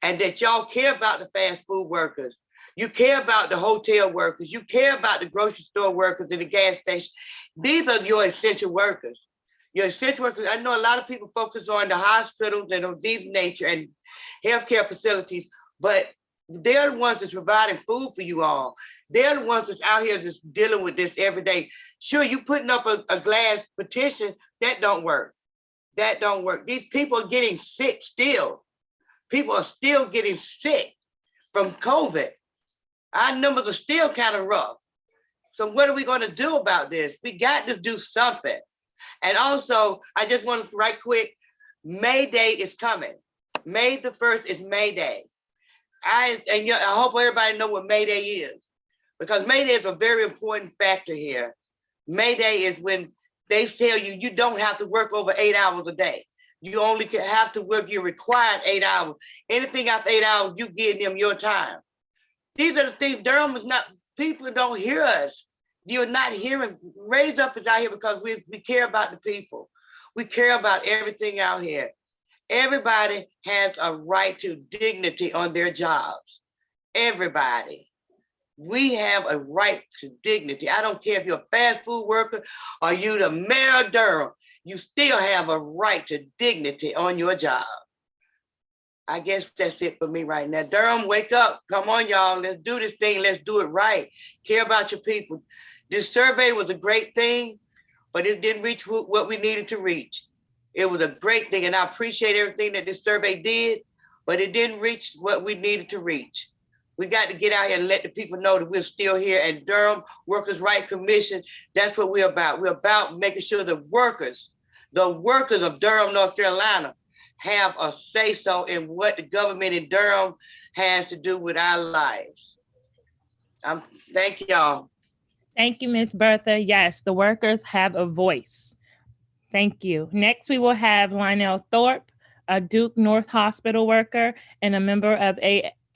Speaker 8: and that y'all care about the fast food workers. You care about the hotel workers. You care about the grocery store workers and the gas station. These are your essential workers. Your essential workers. I know a lot of people focus on the hospitals and of these nature and healthcare facilities, but they're the ones that's providing food for you all. They're the ones that's out here just dealing with this every day. Sure, you putting up a glass petition, that don't work. That don't work. These people are getting sick still. People are still getting sick from COVID. Our numbers are still kind of rough. So what are we going to do about this? We got to do something. And also, I just want to right quick, May Day is coming. May the 1st is May Day. I hope everybody know what May Day is, because May Day is a very important factor here. May Day is when they tell you you don't have to work over 8 hours a day. You only have to work your required 8 hours. Anything after 8 hours, you give them your time. These are the things Durham is not, people don't hear us. You're not hearing. Raise Up is out here because we care about the people. We care about everything out here. Everybody has a right to dignity on their jobs. Everybody. We have a right to dignity. I don't care if you're a fast food worker or you the mayor of Durham, you still have a right to dignity on your job. I guess that's it for me right now. Durham, wake up. Come on, y'all. Let's do this thing. Let's do it right. Care about your people. This survey was a great thing, but it didn't reach what we needed to reach. It was a great thing, and I appreciate everything that this survey did, but it didn't reach what we needed to reach. We got to get out here and let the people know that we're still here. And Durham Workers' Rights Commission, that's what we're about. We're about making sure the workers of Durham, North Carolina, have a say-so in what the government in Durham has to do with our lives. Thank y'all.
Speaker 5: Thank you, Ms. Bertha. Yes, the workers have a voice. Thank you. Next, we will have Lionel Thorpe, a Duke North Hospital worker and a member of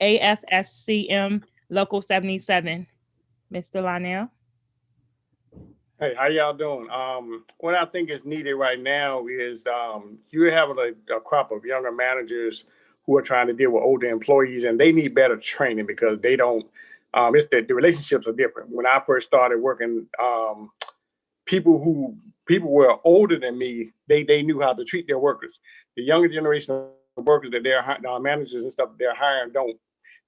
Speaker 5: AFSCM Local 77. Mr. Lionel.
Speaker 9: Hey, how y'all doing? What I think is needed right now is you have a crop of younger managers who are trying to deal with older employees, and they need better training because they don't It's that the relationships are different. When I first started working, people were older than me, they knew how to treat their workers. The younger generation of workers that they're managers and stuff they're hiring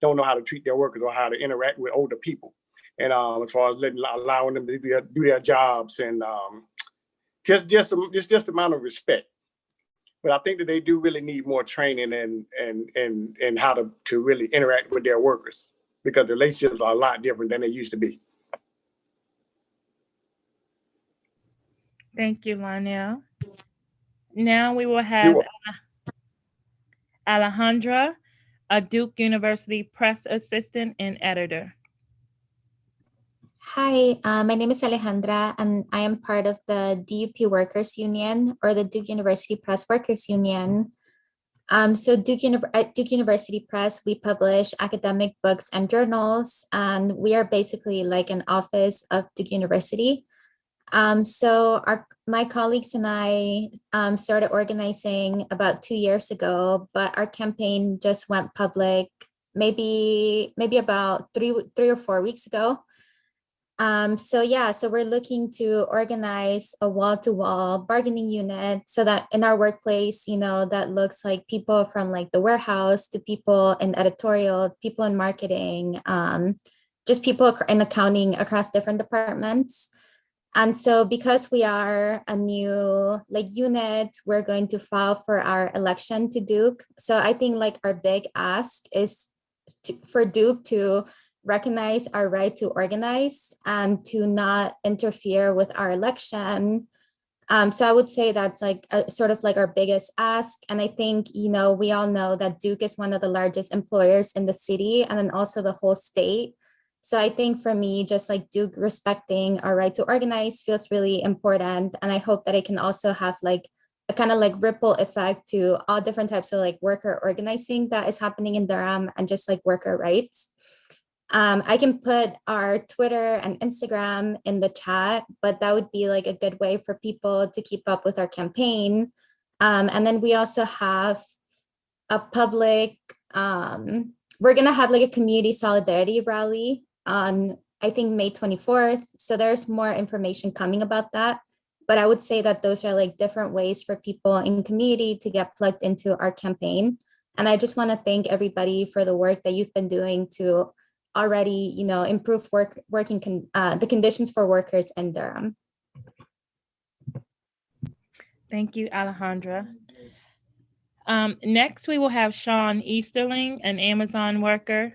Speaker 9: don't know how to treat their workers or how to interact with older people. And as far as allowing them to do their jobs and just the amount of respect. But I think that they do really need more training and how to really interact with their workers, because the relationships are a lot different than they used to be.
Speaker 5: Thank you, Lionel. Now we will have Alejandra, a Duke University press assistant and editor.
Speaker 10: Hi, my name is Alejandra, and I am part of the DUP Workers Union, or the Duke University Press Workers Union. So at Duke University Press, we publish academic books and journals, and we are basically like an office of Duke University. So my colleagues and I started organizing about 2 years ago, but our campaign just went public maybe about three or 4 weeks ago. So we're looking to organize a wall-to-wall bargaining unit so that in our workplace, that looks like people from like the warehouse to people in editorial, people in marketing, just people in accounting across different departments. And so because we are a new unit, we're going to file for our election to Duke. So I think our big ask is for Duke to recognize our right to organize and to not interfere with our election. So I would say that's sort of our biggest ask. And I think, we all know that Duke is one of the largest employers in the city and then also the whole state. So I think for me, just Duke respecting our right to organize feels really important. And I hope that it can also have a kind of ripple effect to all different types of worker organizing that is happening in Durham and just worker rights. I can put our Twitter and Instagram in the chat, but that would be a good way for people to keep up with our campaign. And then we also have a public, we're gonna have a community solidarity rally on, I think, May 24th. So there's more information coming about that. But I would say that those are different ways for people in community to get plugged into our campaign. And I just wanna thank everybody for the work that you've been doing to already, improve the conditions for workers in Durham.
Speaker 5: Thank you, Alejandra. Next, we will have Sean Easterling, an Amazon worker.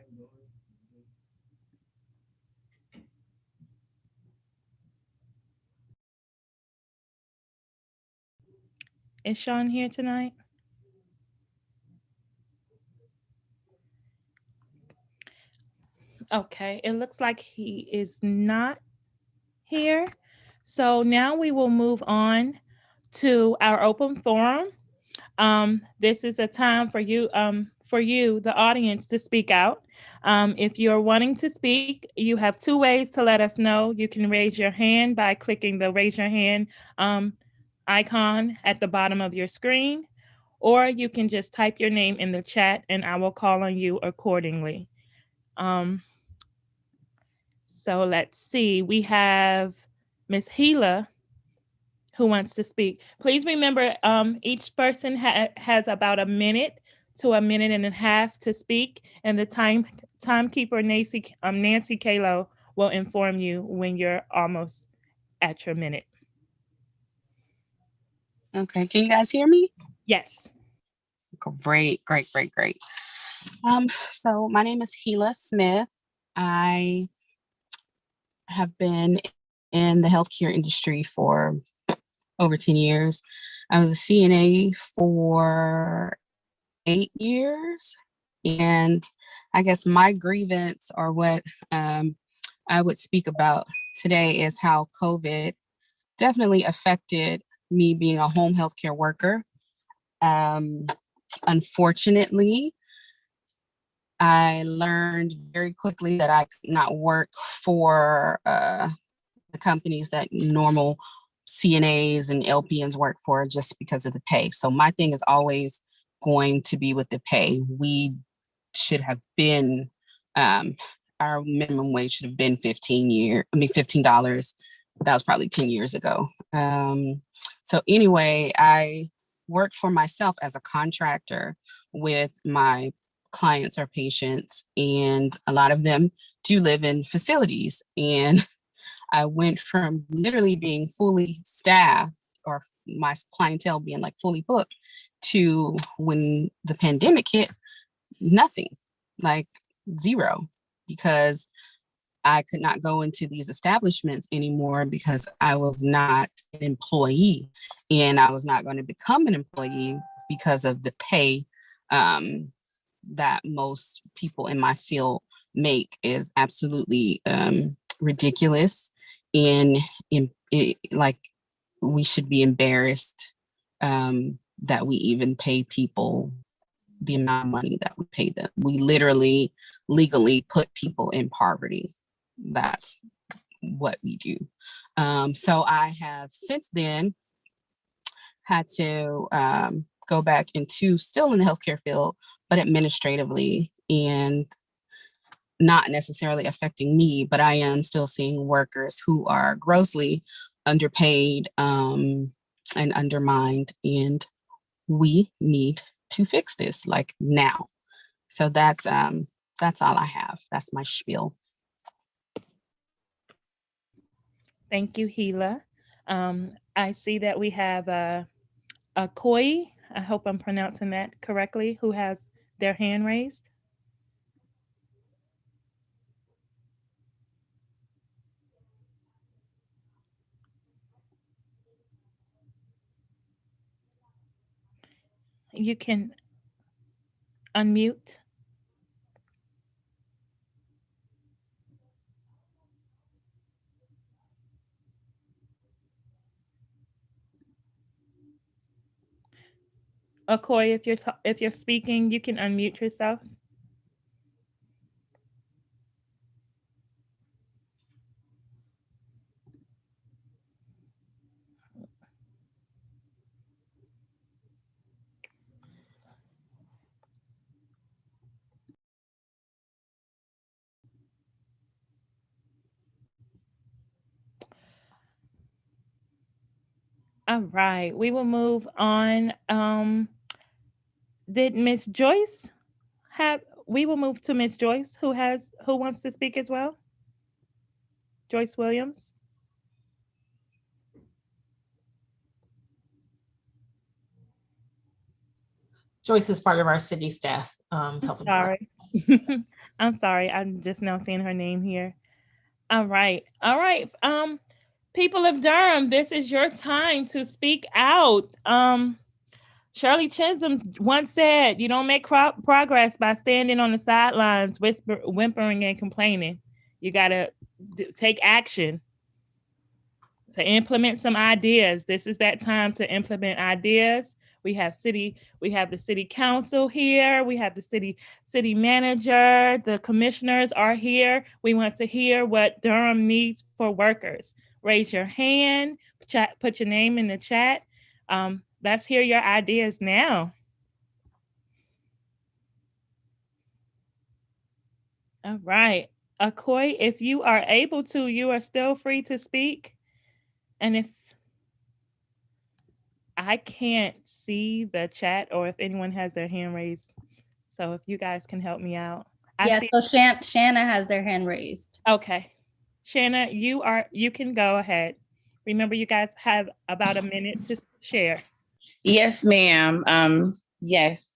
Speaker 5: Is Sean here tonight? Okay, it looks like he is not here. So now we will move on to our open forum. This is a time for you, the audience, to speak out. If you're wanting to speak, you have 2 ways to let us know. You can raise your hand by clicking the raise your hand icon at the bottom of your screen, or you can just type your name in the chat and I will call on you accordingly. So let's see, we have Ms. Hela who wants to speak. Please remember, each person has about a minute to a minute and a half to speak, and the timekeeper, Nancy Kalo, will inform you when you're almost at your minute.
Speaker 11: Okay, can you guys hear me?
Speaker 5: Yes.
Speaker 11: Great. So my name is Hela Smith. I have been in the healthcare industry for over 10 years. I was a CNA for 8 years. And I guess my grievance, or what I would speak about today, is how COVID definitely affected me being a home healthcare worker. Unfortunately, I learned very quickly that I could not work for the companies that normal CNAs and LPNs work for just because of the pay. So my thing is always going to be with the pay. We should have been our minimum wage should have been $15. That was probably 10 years ago. So anyway, I work for myself as a contractor with my clients or patients, and a lot of them do live in facilities. And I went from literally being fully staffed, or my clientele being like fully booked, to when the pandemic hit, nothing, like zero, because I could not go into these establishments anymore because I was not an employee, and I was not going to become an employee because of the pay that most people in my field make is absolutely ridiculous. And like, we should be embarrassed that we even pay people the amount of money that we pay them. We literally legally put people in poverty. That's what we do. So I have since then had to go back into still in the healthcare field, but administratively, and not necessarily affecting me, but I am still seeing workers who are grossly underpaid and undermined, and we need to fix this like now. So that's all I have. That's my spiel.
Speaker 5: Thank you, Hela. I see that we have a Koi, I hope I'm pronouncing that correctly, who has their hand raised. You can unmute. Koi, if you're speaking, you can unmute yourself. All right, we will move on. Did Miss Joyce have? We will move to Miss Joyce, who wants to speak as well. Joyce Williams.
Speaker 12: Joyce is part of our city staff. Helping.
Speaker 5: Sorry. I'm sorry. I'm just now seeing her name here. All right. People of Durham, this is your time to speak out. Shirley Chisholm once said, "You don't make progress by standing on the sidelines, whimpering and complaining. You got to take action to implement some ideas. This is that time to implement ideas. We have the city council here. We have the city manager. The commissioners are here. We want to hear what Durham needs for workers. Raise your hand, put your name in the chat. Let's hear your ideas now." All right. Akoi, if you are able to, you are still free to speak. And if I can't see the chat, or if anyone has their hand raised, so if you guys can help me out.
Speaker 1: So Shanna has their hand raised.
Speaker 5: Okay. Shanna, you can go ahead. Remember, you guys have about a minute to share.
Speaker 13: Yes, ma'am. Yes.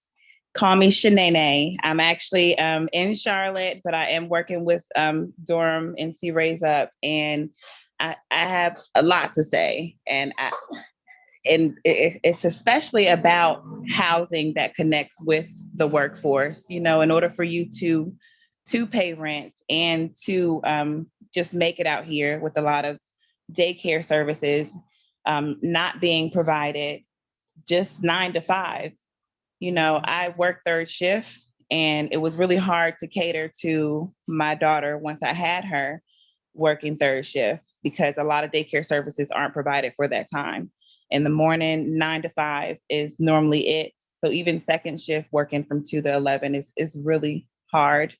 Speaker 13: Call me Shanae. I'm actually in Charlotte, but I am working with Durham NC Raise Up, and I have a lot to say. And it's especially about housing that connects with the workforce. You know, in order for you to pay rent and to just make it out here, with a lot of daycare services not being provided, just 9 to 5. You know, I worked third shift, and it was really hard to cater to my daughter once I had her working third shift, because a lot of daycare services aren't provided for that time. In the morning, 9 to 5 is normally it. So even second shift, working from 2 to 11 is really hard.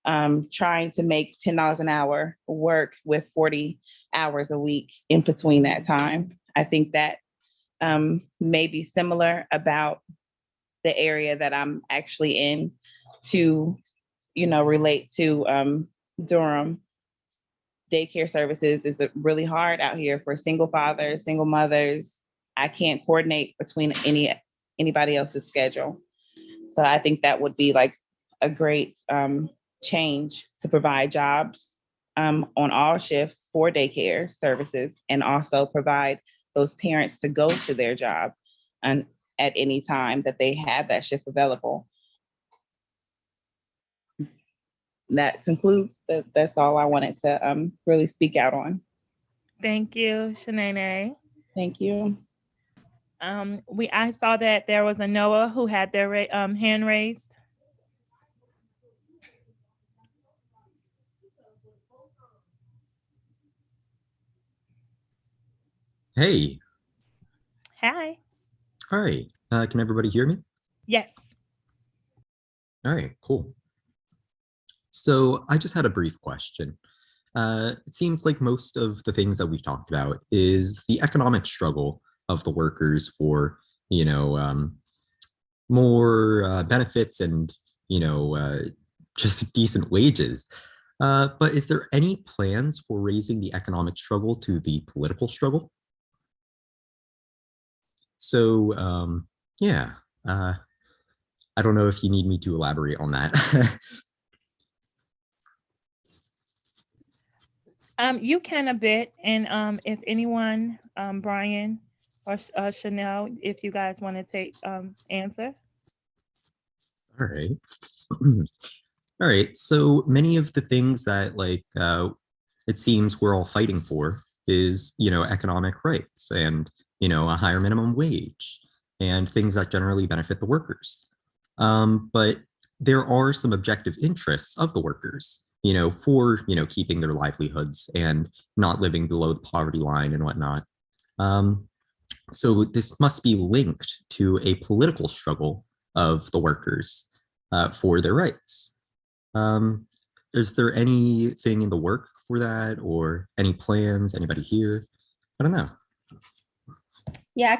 Speaker 13: trying to make $10 an hour work with 40 hours a week in between that time. I think that may be similar about the area that I'm actually in to, relate to Durham. Daycare services is really hard out here for single fathers, single mothers. I can't coordinate between anybody else's schedule. So I think that would be like a great change to provide jobs on all shifts for daycare services, and also provide those parents to go to their job and at any time that they have that shift available. That concludes. That's all I wanted to really speak out on.
Speaker 5: Thank you, Shanae.
Speaker 13: Thank you.
Speaker 5: I saw that there was a Noah who had their hand raised.
Speaker 14: Hey.
Speaker 5: Hi.
Speaker 14: All right. Can everybody hear me?
Speaker 5: Yes.
Speaker 14: All right, cool. So I just had a brief question. It seems like most of the things that we've talked about is the economic struggle of the workers for, more benefits and, just decent wages. But is there any plans for raising the economic struggle to the political struggle? So, yeah, I don't know if you need me to elaborate on that.
Speaker 5: You can a bit, and if anyone, Brian or Chanel, if you guys want to take answer.
Speaker 14: All right. All right. So many of the things that it seems we're all fighting for is, economic rights and, a higher minimum wage and things that generally benefit the workers. But there are some objective interests of the workers, for, keeping their livelihoods and not living below the poverty line and whatnot. So this must be linked to a political struggle of the workers for their rights. Is there anything in the work for that, or any plans? Anybody here? I don't know.
Speaker 1: Yeah,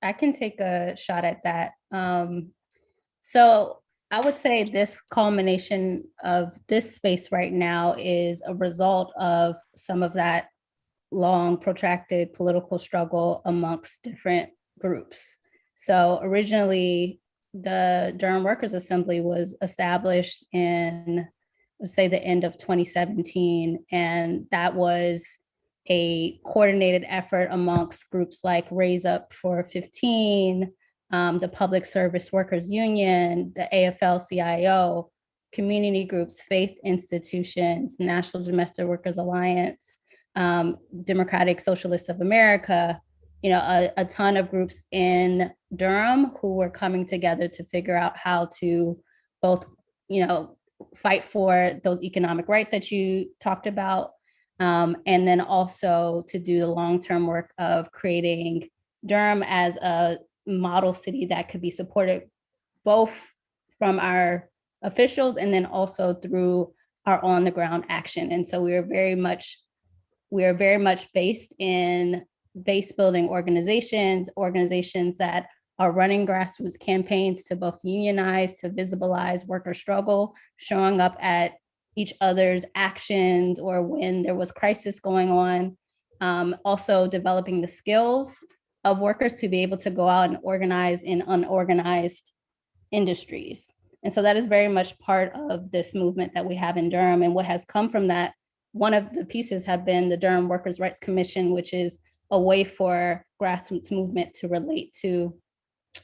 Speaker 1: I can take a shot at that. So I would say this culmination of this space right now is a result of some of that long protracted political struggle amongst different groups. So originally, the Durham Workers Assembly was established in, let's say, the end of 2017, and that was a coordinated effort amongst groups like Raise Up for 15, the Public Service Workers Union, the AFL-CIO, community groups, faith institutions, National Domestic Workers Alliance, Democratic Socialists of America, a ton of groups in Durham who were coming together to figure out how to both, fight for those economic rights that you talked about, and then also to do the long-term work of creating Durham as a model city that could be supported both from our officials and then also through our on-the-ground action. And so we are very much based in base building organizations that are running grassroots campaigns to both unionize, to visibilize worker struggle, showing up at each other's actions or when there was crisis going on, also developing the skills of workers to be able to go out and organize in unorganized industries. And so that is very much part of this movement that we have in Durham. And what has come from that, one of the pieces have been the Durham Workers' Rights Commission, which is a way for grassroots movement to relate to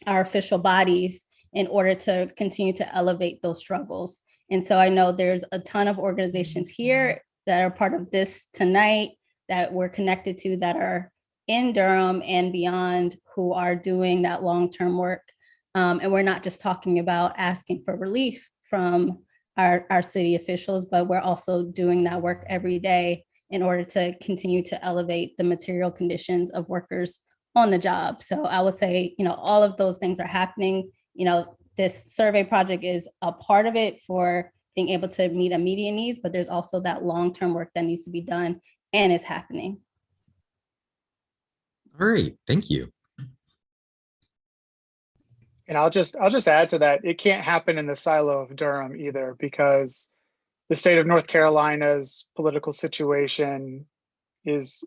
Speaker 1: our official bodies in order to continue to elevate those struggles. And so I know there's a ton of organizations here that are part of this tonight that we're connected to that are in Durham and beyond who are doing that long-term work. And we're not just talking about asking for relief from our city officials, but we're also doing that work every day in order to continue to elevate the material conditions of workers on the job. So I would say, all of those things are happening. This survey project is a part of it for being able to meet immediate needs, but there's also that long-term work that needs to be done and is happening.
Speaker 14: All right, thank you.
Speaker 7: And I'll just add to that, it can't happen in the silo of Durham either, because the state of North Carolina's political situation is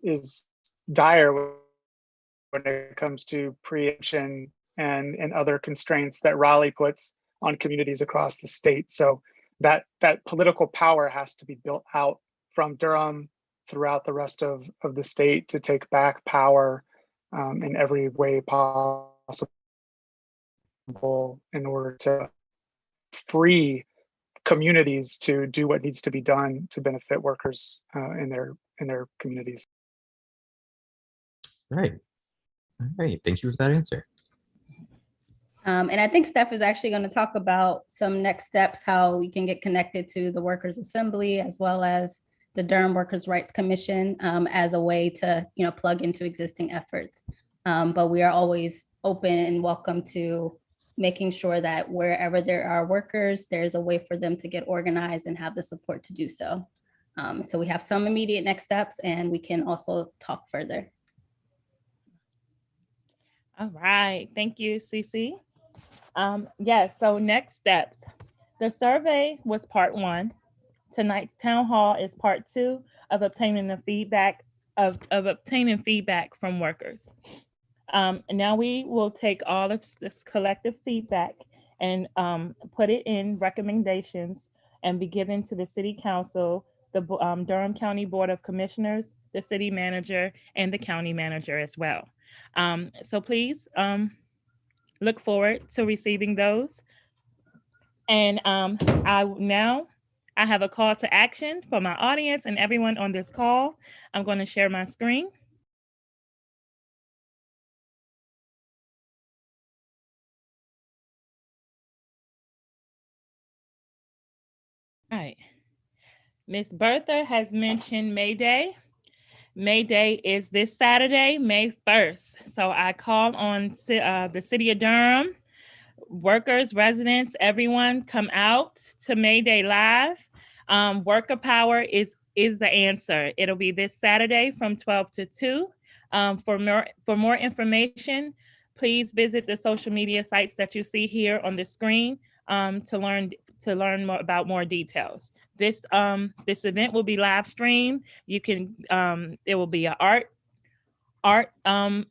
Speaker 7: dire when it comes to preemption and other constraints that Raleigh puts on communities across the state. So that political power has to be built out from Durham throughout the rest of the state to take back power in every way possible in order to free communities to do what needs to be done to benefit workers in their communities.
Speaker 14: Right. All right. Thank you for that answer.
Speaker 1: And I think Steph is actually going to talk about some next steps, how we can get connected to the Workers' Assembly as well as the Durham Workers' Rights Commission as a way to, plug into existing efforts. But we are always open and welcome to making sure that wherever there are workers, there's a way for them to get organized and have the support to do so. So we have some immediate next steps, and we can also talk further.
Speaker 5: All right, thank you, Cece. Yes, so next steps. The survey was part 1. Tonight's town hall is part 2 of obtaining the feedback of obtaining feedback from workers. Now we will take all of this collective feedback and put it in recommendations and be given to the City Council, the Durham County Board of Commissioners, the City Manager, and the County Manager as well. So please look forward to receiving those. And I have a call to action for my audience and everyone on this call. I'm going to share my screen. All right. Ms. Bertha has mentioned May Day. May Day is this Saturday, May 1st. So I call on the City of Durham, workers, residents, everyone, come out to May Day Live. Worker power is the answer. It'll be this Saturday from 12 to 2. For more information, please visit the social media sites that you see here on the screen to learn more about more details. This event will be live streamed. You can it will be an art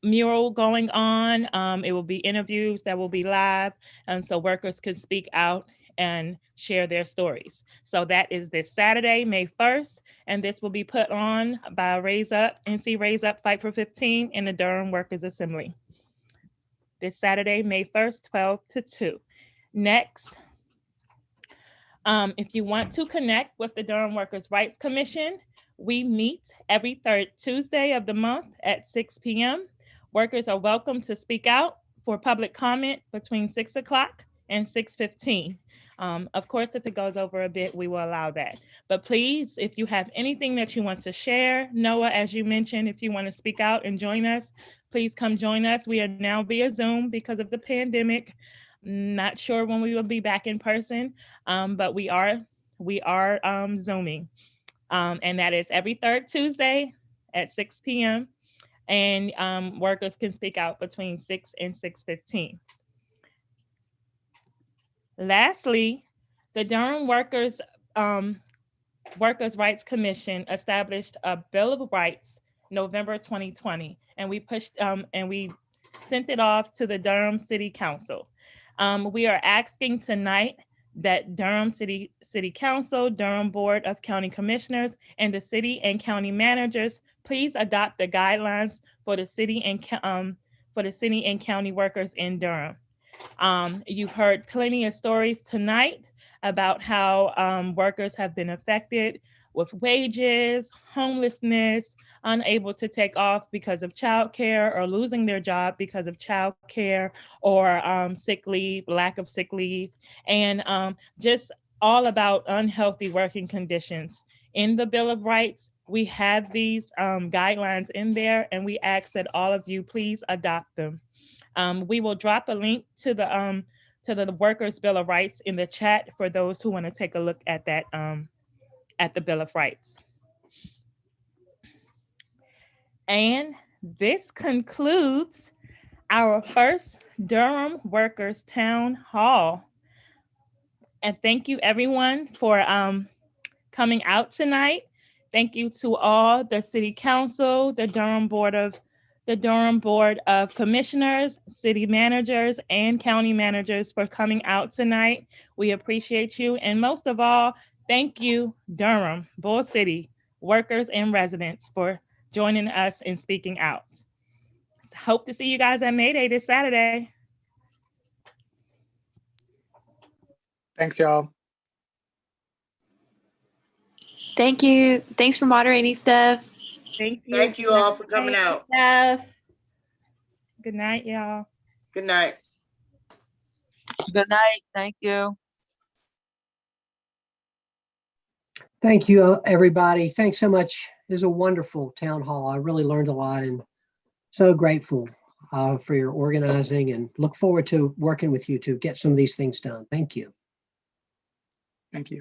Speaker 5: mural going on. It will be interviews that will be live, and so workers can speak out and share their stories. So that is this Saturday, May 1st, and this will be put on by NC Raise Up Fight for 15 in the Durham Workers Assembly. This Saturday, May 1st, 12 to 2. Next, if you want to connect with the Durham Workers' Rights Commission, we meet every third Tuesday of the month at 6 p.m. Workers are welcome to speak out for public comment between 6 o'clock and 6:15. Of course, if it goes over a bit, we will allow that. But please, if you have anything that you want to share, Noah, as you mentioned, if you want to speak out and join us, please come join us. We are now via Zoom because of the pandemic. Not sure when we will be back in person, but we are Zooming. And that is every third Tuesday at 6 p.m. And workers can speak out between 6 and 6:15. Lastly, the Durham Workers' Rights Commission established a Bill of Rights November 2020, and we sent it off to the Durham City Council. We are asking tonight that Durham City Council, Durham Board of County Commissioners, and the city and county managers please adopt the guidelines for the city and county workers in Durham. You've heard plenty of stories tonight about how workers have been affected with wages, homelessness, unable to take off because of childcare, or losing their job because of childcare, or sick leave, lack of sick leave, and just all about unhealthy working conditions. In the Bill of Rights, we have these guidelines in there, and we ask that all of you please adopt them. We will drop a link to to the Workers' Bill of Rights in the chat for those who want to take a look at that, at the Bill of Rights. And this concludes our first Durham Workers Town Hall. And thank you everyone for coming out tonight. Thank you to all the City Council, the Durham Board of Commissioners, city managers, and county managers for coming out tonight. We appreciate you. And most of all, thank you, Durham, Bull City, workers and residents for joining us and speaking out. Hope to see you guys at May Day this Saturday.
Speaker 7: Thanks, y'all.
Speaker 15: Thank you. Thanks for moderating, Steph.
Speaker 5: Thank you.
Speaker 8: Thank you all for coming out.
Speaker 5: Steph. Good night, y'all.
Speaker 8: Good night.
Speaker 16: Good night. Thank you.
Speaker 17: Thank you, everybody. Thanks so much. It was a wonderful town hall. I really learned a lot and so grateful for your organizing and look forward to working with you to get some of these things done. Thank you.
Speaker 7: Thank you.